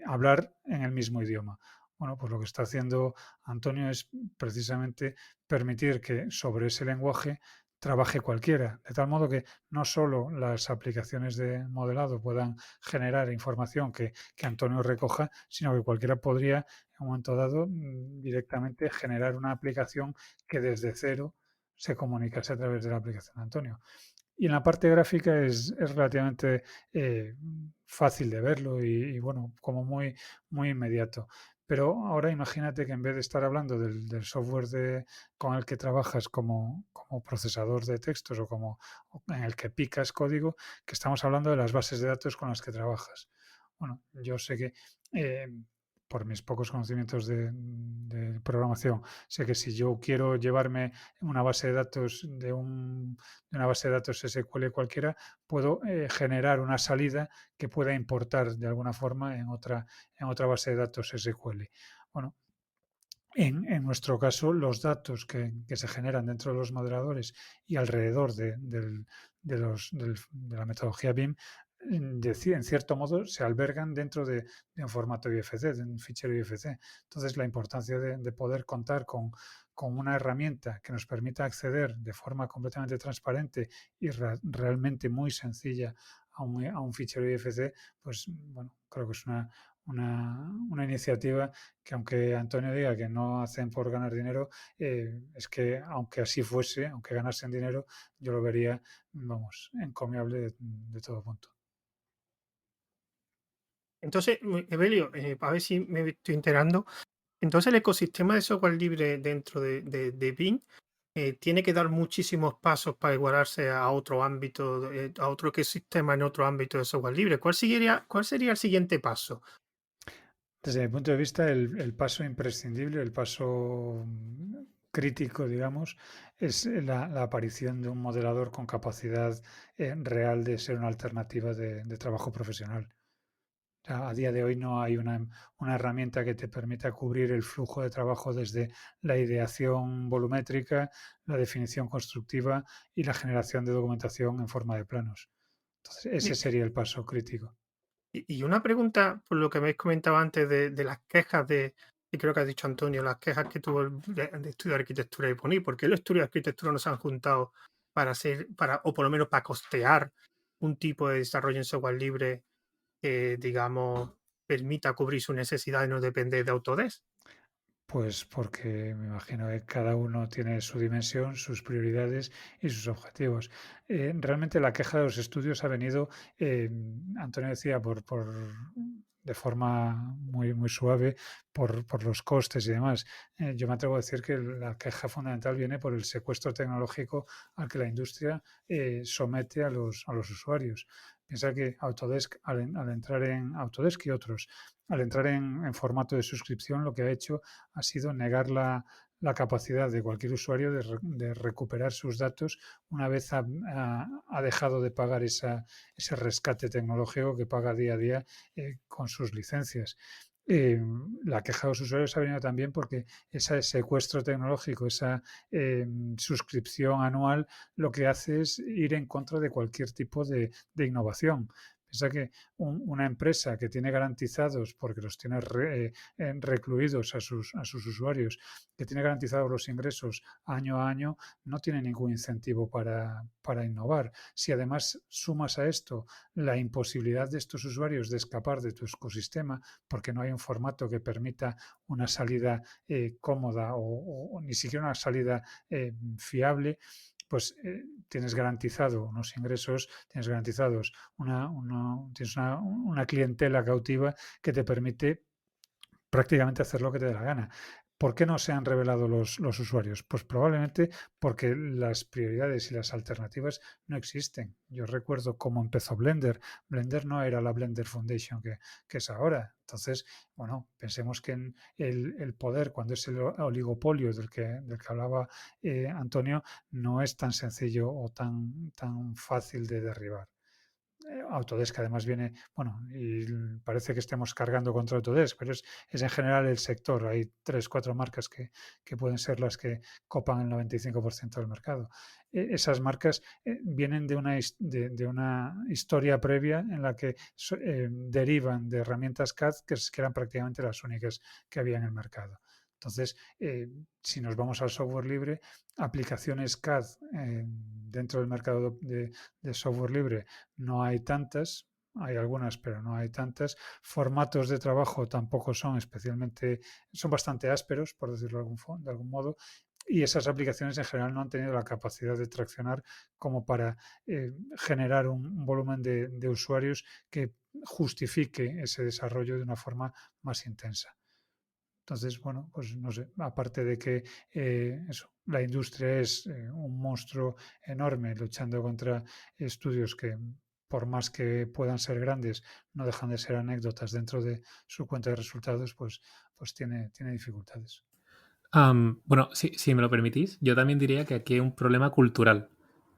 hablar en el mismo idioma. Bueno, pues lo que está haciendo Antonio es precisamente permitir que sobre ese lenguaje trabaje cualquiera, de tal modo que no solo las aplicaciones de modelado puedan generar información que Antonio recoja, sino que cualquiera podría, en un momento dado, directamente generar una aplicación que desde cero se comunicase a través de la aplicación de Antonio. Y en la parte gráfica es relativamente fácil de verlo y, bueno, como muy inmediato. Pero ahora imagínate que en vez de estar hablando del software con el que trabajas como procesador de textos o en el que picas código, que estamos hablando de las bases de datos con las que trabajas. Bueno, yo sé que eh, por mis pocos conocimientos de programación, sé que si yo quiero llevarme una base de datos de una base de datos SQL cualquiera, puedo generar una salida que pueda importar de alguna forma en otra base de datos SQL. Bueno, en nuestro caso, los datos que se generan dentro de los modeladores y alrededor de la metodología BIM, en cierto modo, se albergan dentro de un formato IFC, de un fichero IFC. Entonces, la importancia de poder contar con una herramienta que nos permita acceder de forma completamente transparente y realmente muy sencilla a un fichero IFC, pues bueno, creo que es una iniciativa que, aunque Antonio diga que no hacen por ganar dinero, es que aunque así fuese, aunque ganasen dinero, yo lo vería, vamos, encomiable de todo punto. Entonces, Evelio, a ver si me estoy enterando. Entonces, el ecosistema de software libre dentro de Bing tiene que dar muchísimos pasos para igualarse a otro ámbito, a otro ecosistema en otro ámbito de software libre. Cuál sería el siguiente paso? Desde mi punto de vista, el paso imprescindible, el paso crítico, digamos, es la aparición de un modelador con capacidad real de ser una alternativa de trabajo profesional. O sea, a día de hoy no hay una herramienta que te permita cubrir el flujo de trabajo desde la ideación volumétrica, la definición constructiva y la generación de documentación en forma de planos. Entonces, ese sería el paso crítico. Y una pregunta, por lo que me habéis comentado antes de las quejas y creo que has dicho Antonio, las quejas que tuvo de estudiar arquitectura y poner, ¿por qué los estudios de arquitectura no se han juntado o por lo menos para costear un tipo de desarrollo en software libre que, digamos, permita cubrir su necesidad y no depender de Autodesk? Pues porque me imagino que cada uno tiene su dimensión, sus prioridades y sus objetivos. Realmente la queja de los estudios ha venido, Antonio decía, de forma muy suave, por los costes y demás. Yo me atrevo a decir que la queja fundamental viene por el secuestro tecnológico al que la industria somete a los usuarios. Piensa que Autodesk, al entrar en Autodesk y otros, al entrar en formato de suscripción, lo que ha hecho ha sido negar la capacidad de cualquier usuario de recuperar sus datos una vez ha dejado de pagar ese rescate tecnológico que paga día a día con sus licencias. La queja de los usuarios ha venido también porque ese secuestro tecnológico, esa suscripción anual, lo que hace es ir en contra de cualquier tipo de innovación. Piensa que una empresa que tiene garantizados, porque los tiene recluidos a sus usuarios, que tiene garantizados los ingresos año a año, no tiene ningún incentivo para innovar. Si además sumas a esto la imposibilidad de estos usuarios de escapar de tu ecosistema, porque no hay un formato que permita una salida cómoda o ni siquiera una salida fiable, pues tienes garantizado unos ingresos, tienes garantizados tienes una clientela cautiva que te permite prácticamente hacer lo que te dé la gana. ¿Por qué no se han revelado los usuarios? Pues probablemente porque las prioridades y las alternativas no existen. Yo recuerdo cómo empezó Blender. Blender no era la Blender Foundation que es ahora. Entonces, bueno, pensemos que en el poder, cuando es el oligopolio del que hablaba Antonio, no es tan sencillo o tan fácil de derribar. Autodesk además viene, bueno, y parece que estemos cargando contra Autodesk, pero es en general el sector. Hay tres, cuatro marcas que pueden ser las que copan el 95% del mercado. Esas marcas vienen de una historia previa en la que derivan de herramientas CAD que eran prácticamente las únicas que había en el mercado. Entonces, si nos vamos al software libre, aplicaciones CAD dentro del mercado de software libre no hay tantas. Hay algunas, pero no hay tantas. Formatos de trabajo tampoco son especialmente, son bastante ásperos, por decirlo de algún modo, y esas aplicaciones en general no han tenido la capacidad de traccionar como para generar un volumen de usuarios que justifique ese desarrollo de una forma más intensa. Entonces, bueno, pues no sé, aparte de que eso, la industria es un monstruo enorme luchando contra estudios que, por más que puedan ser grandes, no dejan de ser anécdotas dentro de su cuenta de resultados, pues tiene dificultades. Bueno, si me lo permitís, yo también diría que aquí hay un problema cultural.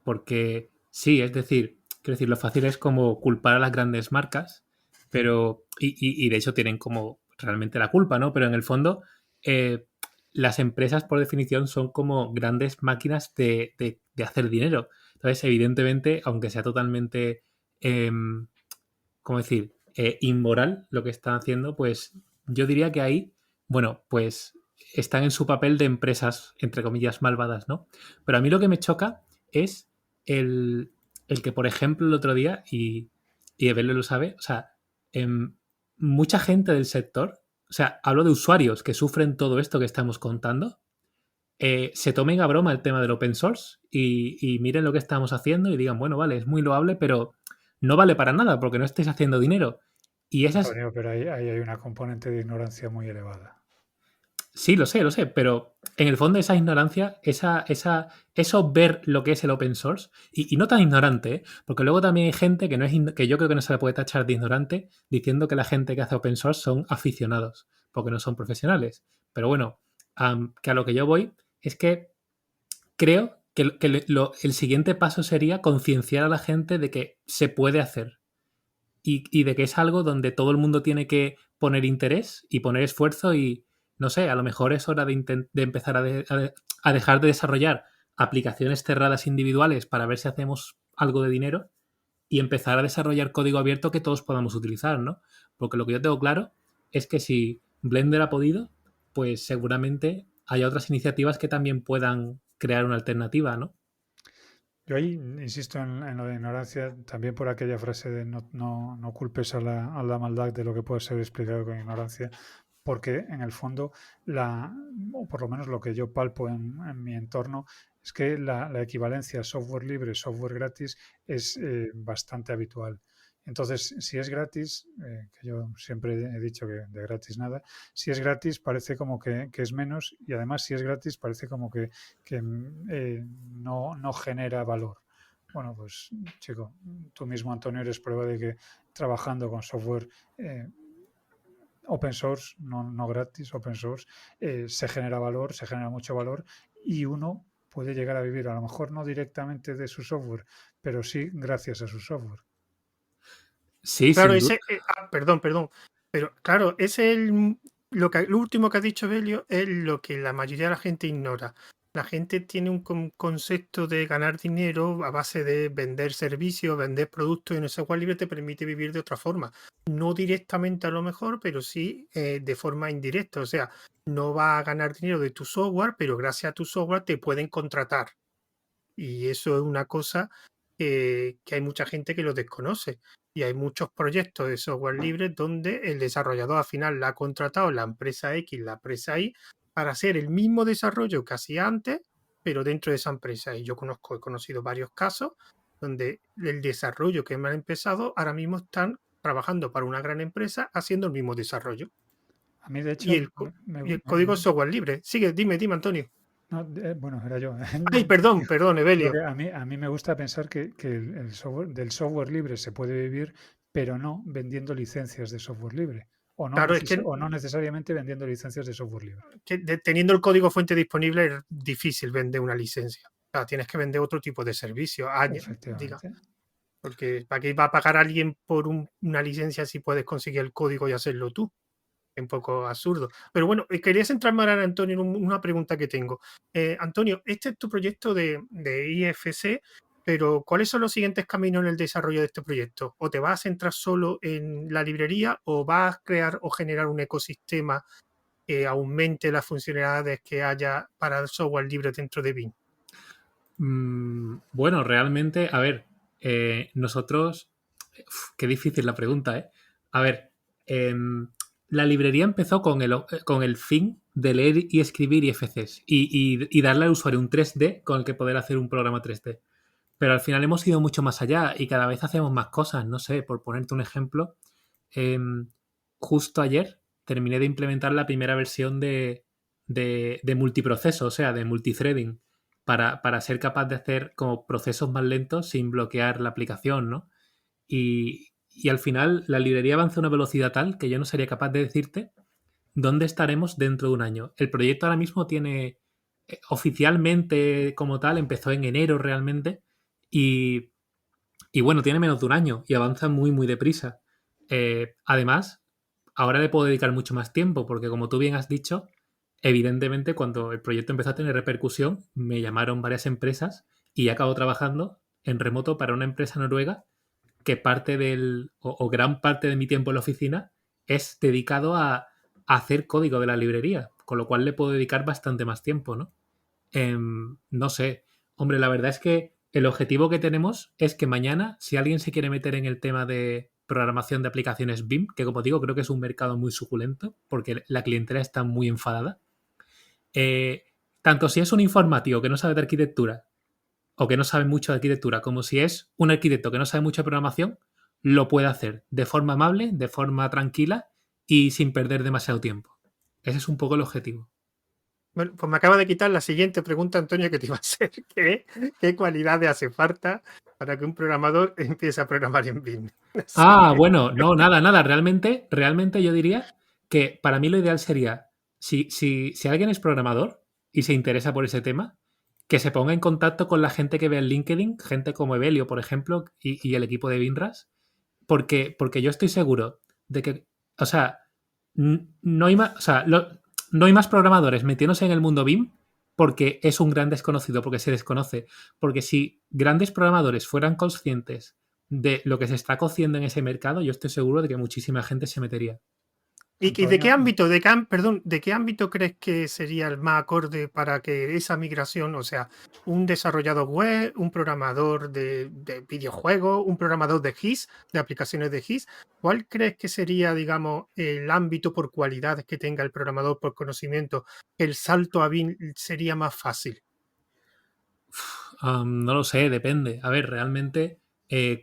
Porque sí, es decir, quiero decir, lo fácil es como culpar a las grandes marcas, pero. Y de hecho tienen como realmente la culpa, ¿no? Pero en el fondo, eh, las empresas, por definición, son como grandes máquinas de hacer dinero. Entonces, evidentemente, aunque sea totalmente. ¿Cómo decir? Inmoral lo que están haciendo, pues yo diría que ahí, bueno, pues están en su papel de empresas, entre comillas, malvadas, ¿no? Pero a mí lo que me choca es el que, por ejemplo, el otro día, y Evelio lo sabe, o sea, mucha gente del sector, o sea, hablo de usuarios que sufren todo esto que estamos contando, se tomen a broma el tema del open source y miren lo que estamos haciendo y digan, bueno, vale, es muy loable, pero no vale para nada porque no estáis haciendo dinero. Y esas, Antonio, pero ahí hay una componente de ignorancia muy elevada. sí, lo sé, pero en el fondo esa ignorancia, eso ver lo que es el open source, y no tan ignorante, ¿eh? Porque luego también hay gente que, no es, que yo creo que no se le puede tachar de ignorante diciendo que la gente que hace open source son aficionados, porque no son profesionales. Pero bueno, que a lo que yo voy es que creo que el siguiente paso sería concienciar a la gente de que se puede hacer y de que es algo donde todo el mundo tiene que poner interés y poner esfuerzo y, no sé, a lo mejor es hora de empezar a dejar de desarrollar aplicaciones cerradas individuales para ver si hacemos algo de dinero y empezar a desarrollar código abierto que todos podamos utilizar, ¿no? Porque lo que yo tengo claro es que si Blender ha podido, pues seguramente haya otras iniciativas que también puedan crear una alternativa, ¿no? Yo ahí insisto en lo de ignorancia, también por aquella frase de no culpes a la maldad de lo que puede ser explicado con ignorancia, porque en el fondo, o por lo menos lo que yo palpo en mi entorno, es que la equivalencia software libre, software gratis es bastante habitual. Entonces, si es gratis, que yo siempre he dicho que de gratis nada, si es gratis parece como que es menos y además si es gratis parece como que no genera valor. Bueno, pues chico, tú mismo, Antonio, eres prueba de que trabajando con software open source, no gratis, open source, se genera valor, se genera mucho valor y uno puede llegar a vivir, a lo mejor no directamente de su software, pero sí gracias a su software. Sí, Claro, sin duda. perdón, pero claro, ese es lo último que ha dicho Belio es lo que la mayoría de la gente ignora. La gente tiene un concepto de ganar dinero a base de vender servicios, vender productos y en el software libre te permite vivir de otra forma. No directamente a lo mejor, pero sí de forma indirecta. O sea, no va a ganar dinero de tu software, pero gracias a tu software te pueden contratar. Y eso es una cosa que hay mucha gente que lo desconoce. Y hay muchos proyectos de software libre donde el desarrollador al final la ha contratado la empresa X, la empresa Y, para hacer el mismo desarrollo que hacía antes, pero dentro de esa empresa. Y yo he conocido varios casos donde el desarrollo que me han empezado ahora mismo están trabajando para una gran empresa haciendo el mismo desarrollo. A mí, de Y hecho, y el código es software libre. Sigue, dime, Antonio. no, bueno, era yo. Ay, perdón, Digo Evelio. que a mí me gusta pensar que el software, del software libre se puede vivir, pero no vendiendo licencias de software libre. Claro, es que O no necesariamente vendiendo licencias de software libre. teniendo el código fuente disponible es difícil vender una licencia. O sea, tienes que vender otro tipo de servicio, diga, Efectivamente. porque ¿para qué va a pagar alguien por una licencia si puedes conseguir el código y hacerlo tú? Es un poco absurdo. Pero bueno, quería centrarme ahora, Antonio, en una pregunta que tengo. Antonio, este es tu proyecto de IFC, pero ¿cuáles son los siguientes caminos en el desarrollo de este proyecto? ¿O te vas a centrar solo en la librería o vas a crear o generar un ecosistema que aumente las funcionalidades que haya para el software libre dentro de Bing? Bueno, realmente, a ver, nosotros... qué difícil la pregunta, ¿eh? A ver, la librería empezó con el fin de leer y escribir IFCs y darle al usuario un 3D con el que poder hacer un programa 3D. Pero al final hemos ido mucho más allá y cada vez hacemos más cosas. No sé, por ponerte un ejemplo, em, justo ayer terminé de implementar la primera versión de multiproceso, o sea, de multithreading, para ser capaz de hacer como procesos más lentos sin bloquear la aplicación, ¿no? Y al final la librería avanza a una velocidad tal que yo no sería capaz de decirte dónde estaremos dentro de un año. El proyecto ahora mismo tiene, oficialmente como tal, empezó en enero realmente y, y bueno, tiene menos de un año y avanza muy, muy deprisa. Además, ahora le puedo dedicar mucho más tiempo porque como tú bien has dicho, evidentemente cuando el proyecto empezó a tener repercusión, me llamaron varias empresas y he acabado trabajando en remoto para una empresa noruega que parte o gran parte de mi tiempo en la oficina es dedicado a hacer código de la librería, con lo cual le puedo dedicar bastante más tiempo, ¿no? No sé, hombre, la verdad es que el objetivo que tenemos es que mañana, si alguien se quiere meter en el tema de programación de aplicaciones BIM, que como digo, creo que es un mercado muy suculento, porque la clientela está muy enfadada, eh, tanto si es un informático que no sabe de arquitectura o que no sabe mucho de arquitectura, como si es un arquitecto que no sabe mucho de programación, lo puede hacer de forma amable, de forma tranquila y sin perder demasiado tiempo. Ese es un poco el objetivo. Bueno, pues me acaba de quitar la siguiente pregunta, Antonio, que te iba a hacer. ¿Qué cualidades hace falta para que un programador empiece a programar en Bing? Así Ah, que, bueno, no, nada. Realmente yo diría que para mí lo ideal sería, si alguien es programador y se interesa por ese tema, que se ponga en contacto con la gente que ve en LinkedIn, gente como Evelio, por ejemplo, y el equipo de Binras, porque yo estoy seguro de que, o sea, no hay más, o sea, no hay más programadores metiéndose en el mundo BIM porque es un gran desconocido, porque se desconoce. Porque si grandes programadores fueran conscientes de lo que se está cociendo en ese mercado, yo estoy seguro de que muchísima gente se metería. ¿y de qué Antonio, ámbito, perdón, de qué ámbito crees que sería el más acorde para que esa migración, o sea, un desarrollador web, un programador de videojuegos, un programador de GIS, de aplicaciones de GIS, ¿cuál crees que sería, digamos, el ámbito por cualidades que tenga el programador, por conocimiento, que el salto a BIM sería más fácil? No lo sé, depende. A ver, realmente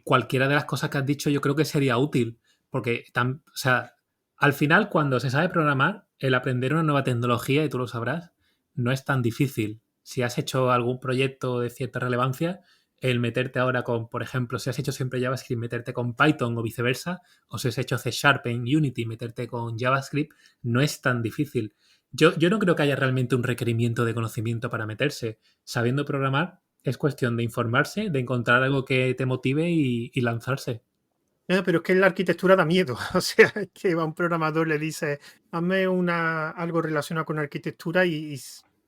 cualquiera de las cosas que has dicho yo creo que sería útil, porque o sea, al final cuando se sabe programar, el aprender una nueva tecnología, y tú lo sabrás, no es tan difícil. Si has hecho algún proyecto de cierta relevancia, el meterte ahora con, por ejemplo, si has hecho siempre JavaScript, meterte con Python o viceversa, o si has hecho C Sharp en Unity, meterte con JavaScript, no es tan difícil. Yo no creo que haya realmente un requerimiento de conocimiento para meterse. Sabiendo programar, es cuestión de informarse, de encontrar algo que te motive y lanzarse. Pero es que la arquitectura da miedo. O sea, es que va un programador, le dice, hazme algo relacionado con arquitectura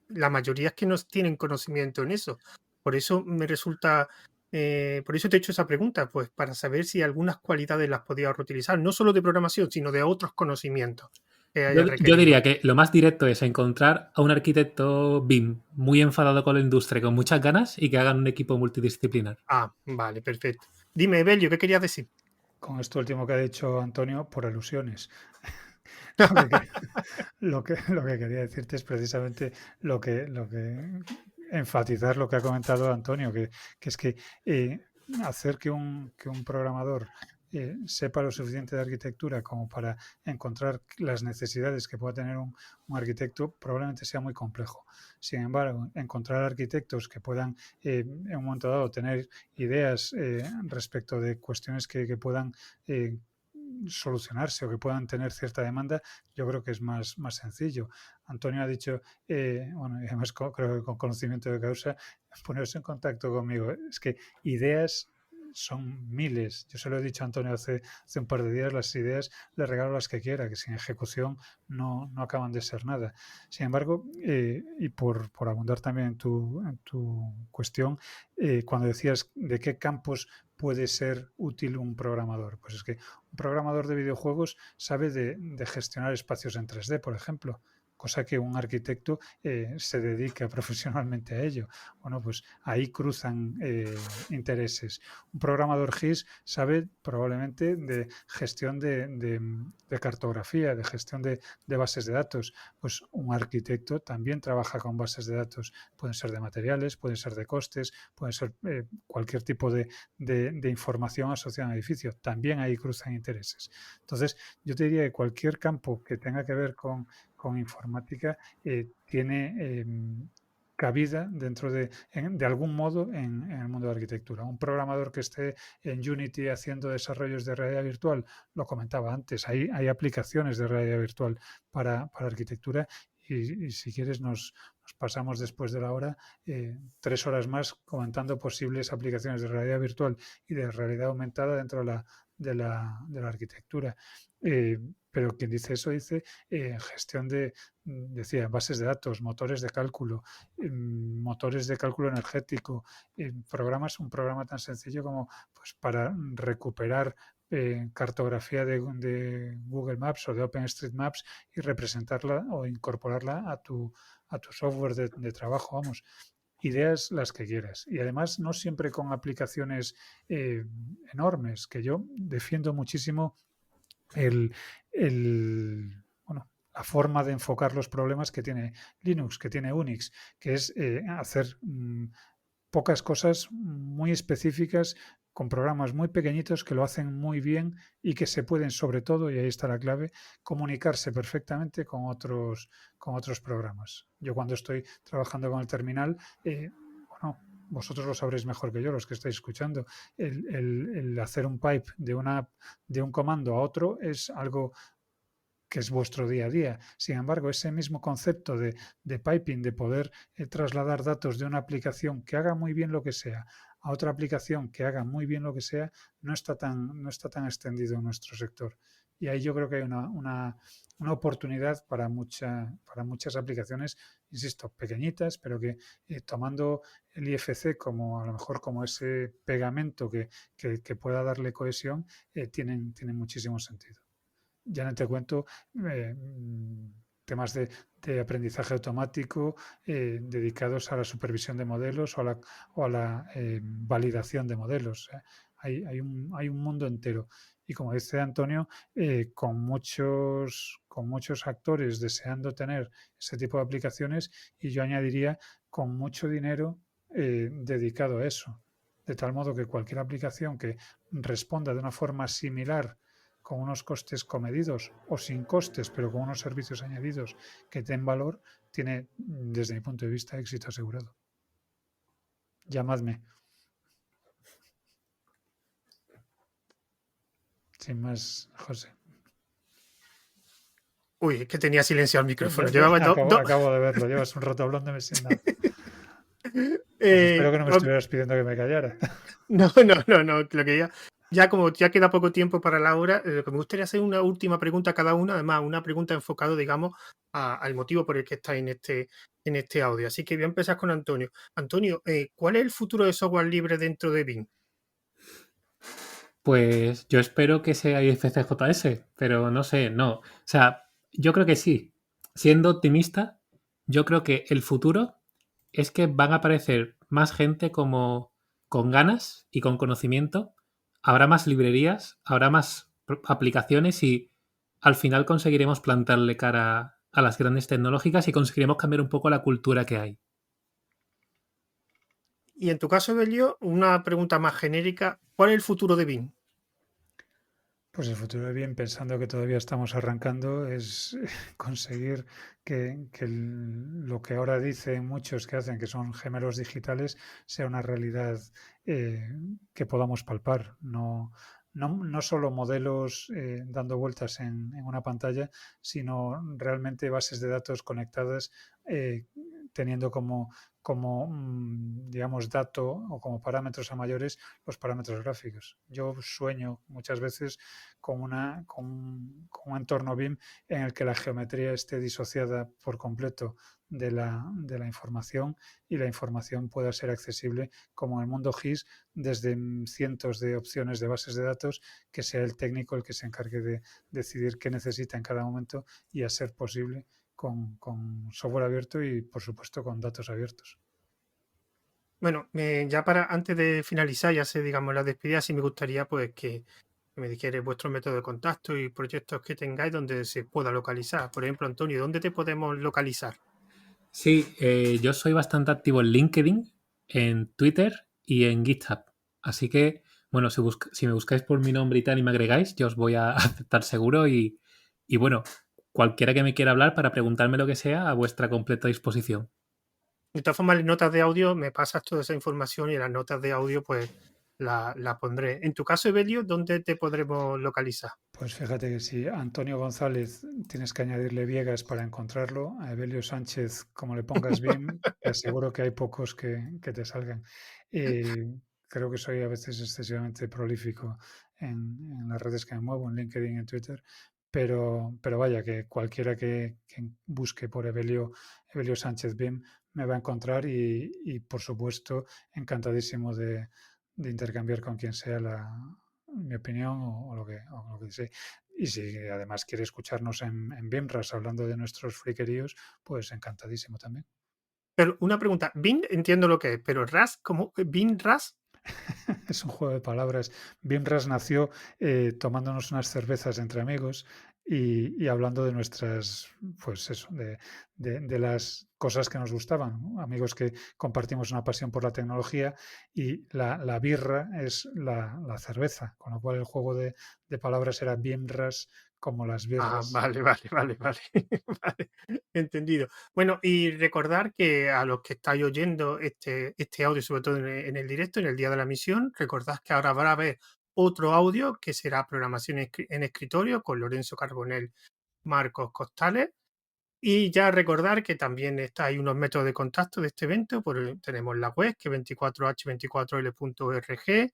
la mayoría es que no tienen conocimiento en eso. Por eso me resulta, por eso te he hecho esa pregunta, pues para saber si algunas cualidades las podía reutilizar, no solo de programación, sino de otros conocimientos que haya Yo requerido. diría que lo más directo es encontrar a un arquitecto BIM muy enfadado con la industria, con muchas ganas y que hagan un equipo multidisciplinar. Ah, vale, perfecto. Dime, Evelio, ¿qué querías decir? con esto último que ha dicho Antonio, por alusiones. Lo que, que- lo que quería decirte es precisamente lo que enfatizar lo que ha comentado Antonio, que es que hacer que un programador sepa lo suficiente de arquitectura como para encontrar las necesidades que pueda tener un arquitecto probablemente sea muy complejo. Sin embargo, encontrar arquitectos que puedan en un momento dado tener ideas respecto de cuestiones que puedan solucionarse o que puedan tener cierta demanda, yo creo que es más sencillo. Antonio ha dicho, bueno, y además creo que con conocimiento de causa, ponerse en contacto conmigo. Es que ideas son miles. Yo se lo he dicho a Antonio hace un par de días, las ideas le regalo las que quiera, que sin ejecución no acaban de ser nada. Sin embargo, y por abundar también en tu cuestión, cuando decías de qué campos puede ser útil un programador, pues es que un programador de videojuegos sabe de gestionar espacios en 3D, por ejemplo. cosa que un arquitecto se dedica profesionalmente a ello. Bueno, pues ahí cruzan intereses. Un programador GIS sabe probablemente de gestión de cartografía, de gestión de bases de datos. Pues un arquitecto también trabaja con bases de datos. Pueden ser de materiales, pueden ser de costes, pueden ser cualquier tipo de información asociada al edificio. También ahí cruzan intereses. Entonces, yo te diría que cualquier campo que tenga que ver con informática tiene cabida dentro de algún modo en el mundo de la arquitectura. Un programador que esté en Unity haciendo desarrollos de realidad virtual, lo comentaba antes, hay aplicaciones de realidad virtual para arquitectura y si quieres nos pasamos después de la hora 3 horas más comentando posibles aplicaciones de realidad virtual y de realidad aumentada dentro de la arquitectura. Pero quien dice eso dice gestión decía, bases de datos, motores de cálculo, motores de cálculo energético, un programa tan sencillo como pues, para recuperar cartografía de Google Maps o de OpenStreetMaps y representarla o incorporarla a tu software de trabajo, vamos. Ideas las que quieras. Y además no siempre con aplicaciones enormes, que yo defiendo muchísimo bueno, la forma de enfocar los problemas que tiene Linux, que tiene Unix, que es hacer pocas cosas muy específicas con programas muy pequeñitos que lo hacen muy bien y que se pueden, sobre todo, y ahí está la clave, comunicarse perfectamente con otros programas. Yo cuando estoy trabajando con el terminal, bueno, vosotros lo sabréis mejor que yo, los que estáis escuchando, el hacer un pipe de un comando a otro es algo que es vuestro día a día. Sin embargo, ese mismo concepto de piping, de poder trasladar datos de una aplicación que haga muy bien lo que sea a otra aplicación que haga muy bien lo que sea, no está tan extendido en nuestro sector. Y ahí yo creo que hay una oportunidad para muchas aplicaciones, insisto, pequeñitas, pero que tomando el IFC como a lo mejor como ese pegamento que pueda darle cohesión, tienen muchísimo sentido. Ya no te cuento temas de aprendizaje automático dedicados a la supervisión de modelos o a la validación de modelos. Hay un mundo entero. Y como dice Antonio, con muchos actores deseando tener ese tipo de aplicaciones y yo añadiría con mucho dinero dedicado a eso. De tal modo que cualquier aplicación que responda de una forma similar con unos costes comedidos o sin costes, pero con unos servicios añadidos que den valor, tiene, desde mi punto de vista, éxito asegurado. Llamadme. Sin más, José. Uy, es que tenía silenciado el micrófono. Llevaba Acabo de verlo. Llevas un rato hablándome sin nada. Pues espero que no me estuvieras pidiendo que me callara. No. Lo que como ya queda poco tiempo para la hora, lo que me gustaría hacer una última pregunta a cada una, además una pregunta enfocada, digamos, al motivo por el que está en este audio. Así que voy a empezar con Antonio. Antonio, ¿cuál es el futuro de software libre dentro de Bing? Pues yo espero que sea IFCJS, pero no sé, no. O sea, yo creo que sí. Siendo optimista, yo creo que el futuro es que van a aparecer más gente como con ganas y con conocimiento. Habrá más librerías, habrá más aplicaciones y al final conseguiremos plantarle cara a las grandes tecnológicas y conseguiremos cambiar un poco la cultura que hay. Y en tu caso, Belio, una pregunta más genérica. ¿Cuál es el futuro de Bing? Pues el futuro de bien, pensando que todavía estamos arrancando, es conseguir que lo que ahora dicen muchos que hacen, que son gemelos digitales, sea una realidad que podamos palpar. No solo modelos dando vueltas en una pantalla, sino realmente bases de datos conectadas teniendo como digamos, dato o como parámetros a mayores los parámetros gráficos. Yo sueño muchas veces con un entorno BIM en el que la geometría esté disociada por completo de la información y la información pueda ser accesible como en el mundo GIS desde cientos de opciones de bases de datos, que sea el técnico el que se encargue de decidir qué necesita en cada momento y a ser posible con software abierto y, por supuesto, con datos abiertos. Bueno, ya para antes de finalizar, ya sé, digamos, la despedida, sí me gustaría pues que me dijerais vuestro método de contacto y proyectos que tengáis donde se pueda localizar. Por ejemplo, Antonio, ¿dónde te podemos localizar? Sí, yo soy bastante activo en LinkedIn, en Twitter y en GitHub. Así que, bueno, si me buscáis por mi nombre y tal y me agregáis, yo os voy a aceptar seguro y bueno, cualquiera que me quiera hablar para preguntarme lo que sea, a vuestra completa disposición. De todas formas, en notas de audio me pasas toda esa información y en las notas de audio pues la pondré. En tu caso, Evelio, ¿dónde te podremos localizar? Pues fíjate que si Antonio González tienes que añadirle Viegas para encontrarlo, a Evelio Sánchez, como le pongas bien, te aseguro que hay pocos que te salgan. Eh, Creo que soy a veces excesivamente prolífico en las redes que me muevo, en LinkedIn, en Twitter, pero vaya, que cualquiera que busque por Evelio Sánchez BIM me va a encontrar y por supuesto, encantadísimo de intercambiar con quien sea mi opinión o lo que desee. Y si además quiere escucharnos en BIMRAS hablando de nuestros friqueríos, pues encantadísimo también. Pero una pregunta, BIM entiendo lo que es, pero RAS, ¿cómo? ¿BIM RAS? Es un juego de palabras. BIMRAS nació tomándonos unas cervezas entre amigos y hablando de nuestras, pues eso, de las cosas que nos gustaban, ¿no? Amigos que compartimos una pasión por la tecnología y la birra es la cerveza, con lo cual el juego de palabras era BIMRAS como las Ah, birras. vale, vale, vale, vale. Vale, entendido. Bueno, y recordar que a los que estáis oyendo este audio, sobre todo en el directo, en el día de la misión, recordad que ahora va a haber otro audio que será programación en escritorio con Lorenzo Carbonell, Marcos Costales. Y ya recordar que también hay unos métodos de contacto de este evento. Tenemos la web que es 24h24l.org.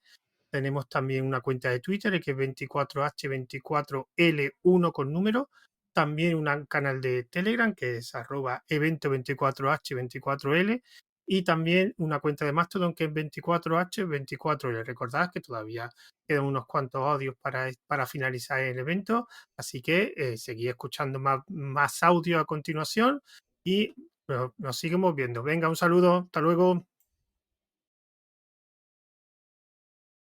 Tenemos también una cuenta de Twitter que es 24h24l1 con número. También un canal de Telegram que es @evento24h24l. Y también una cuenta de Mastodon que es 24h24l. Recordad que todavía quedan unos cuantos audios para finalizar el evento. Así que seguid escuchando más audio a continuación y nos seguimos viendo. Venga, un saludo. Hasta luego.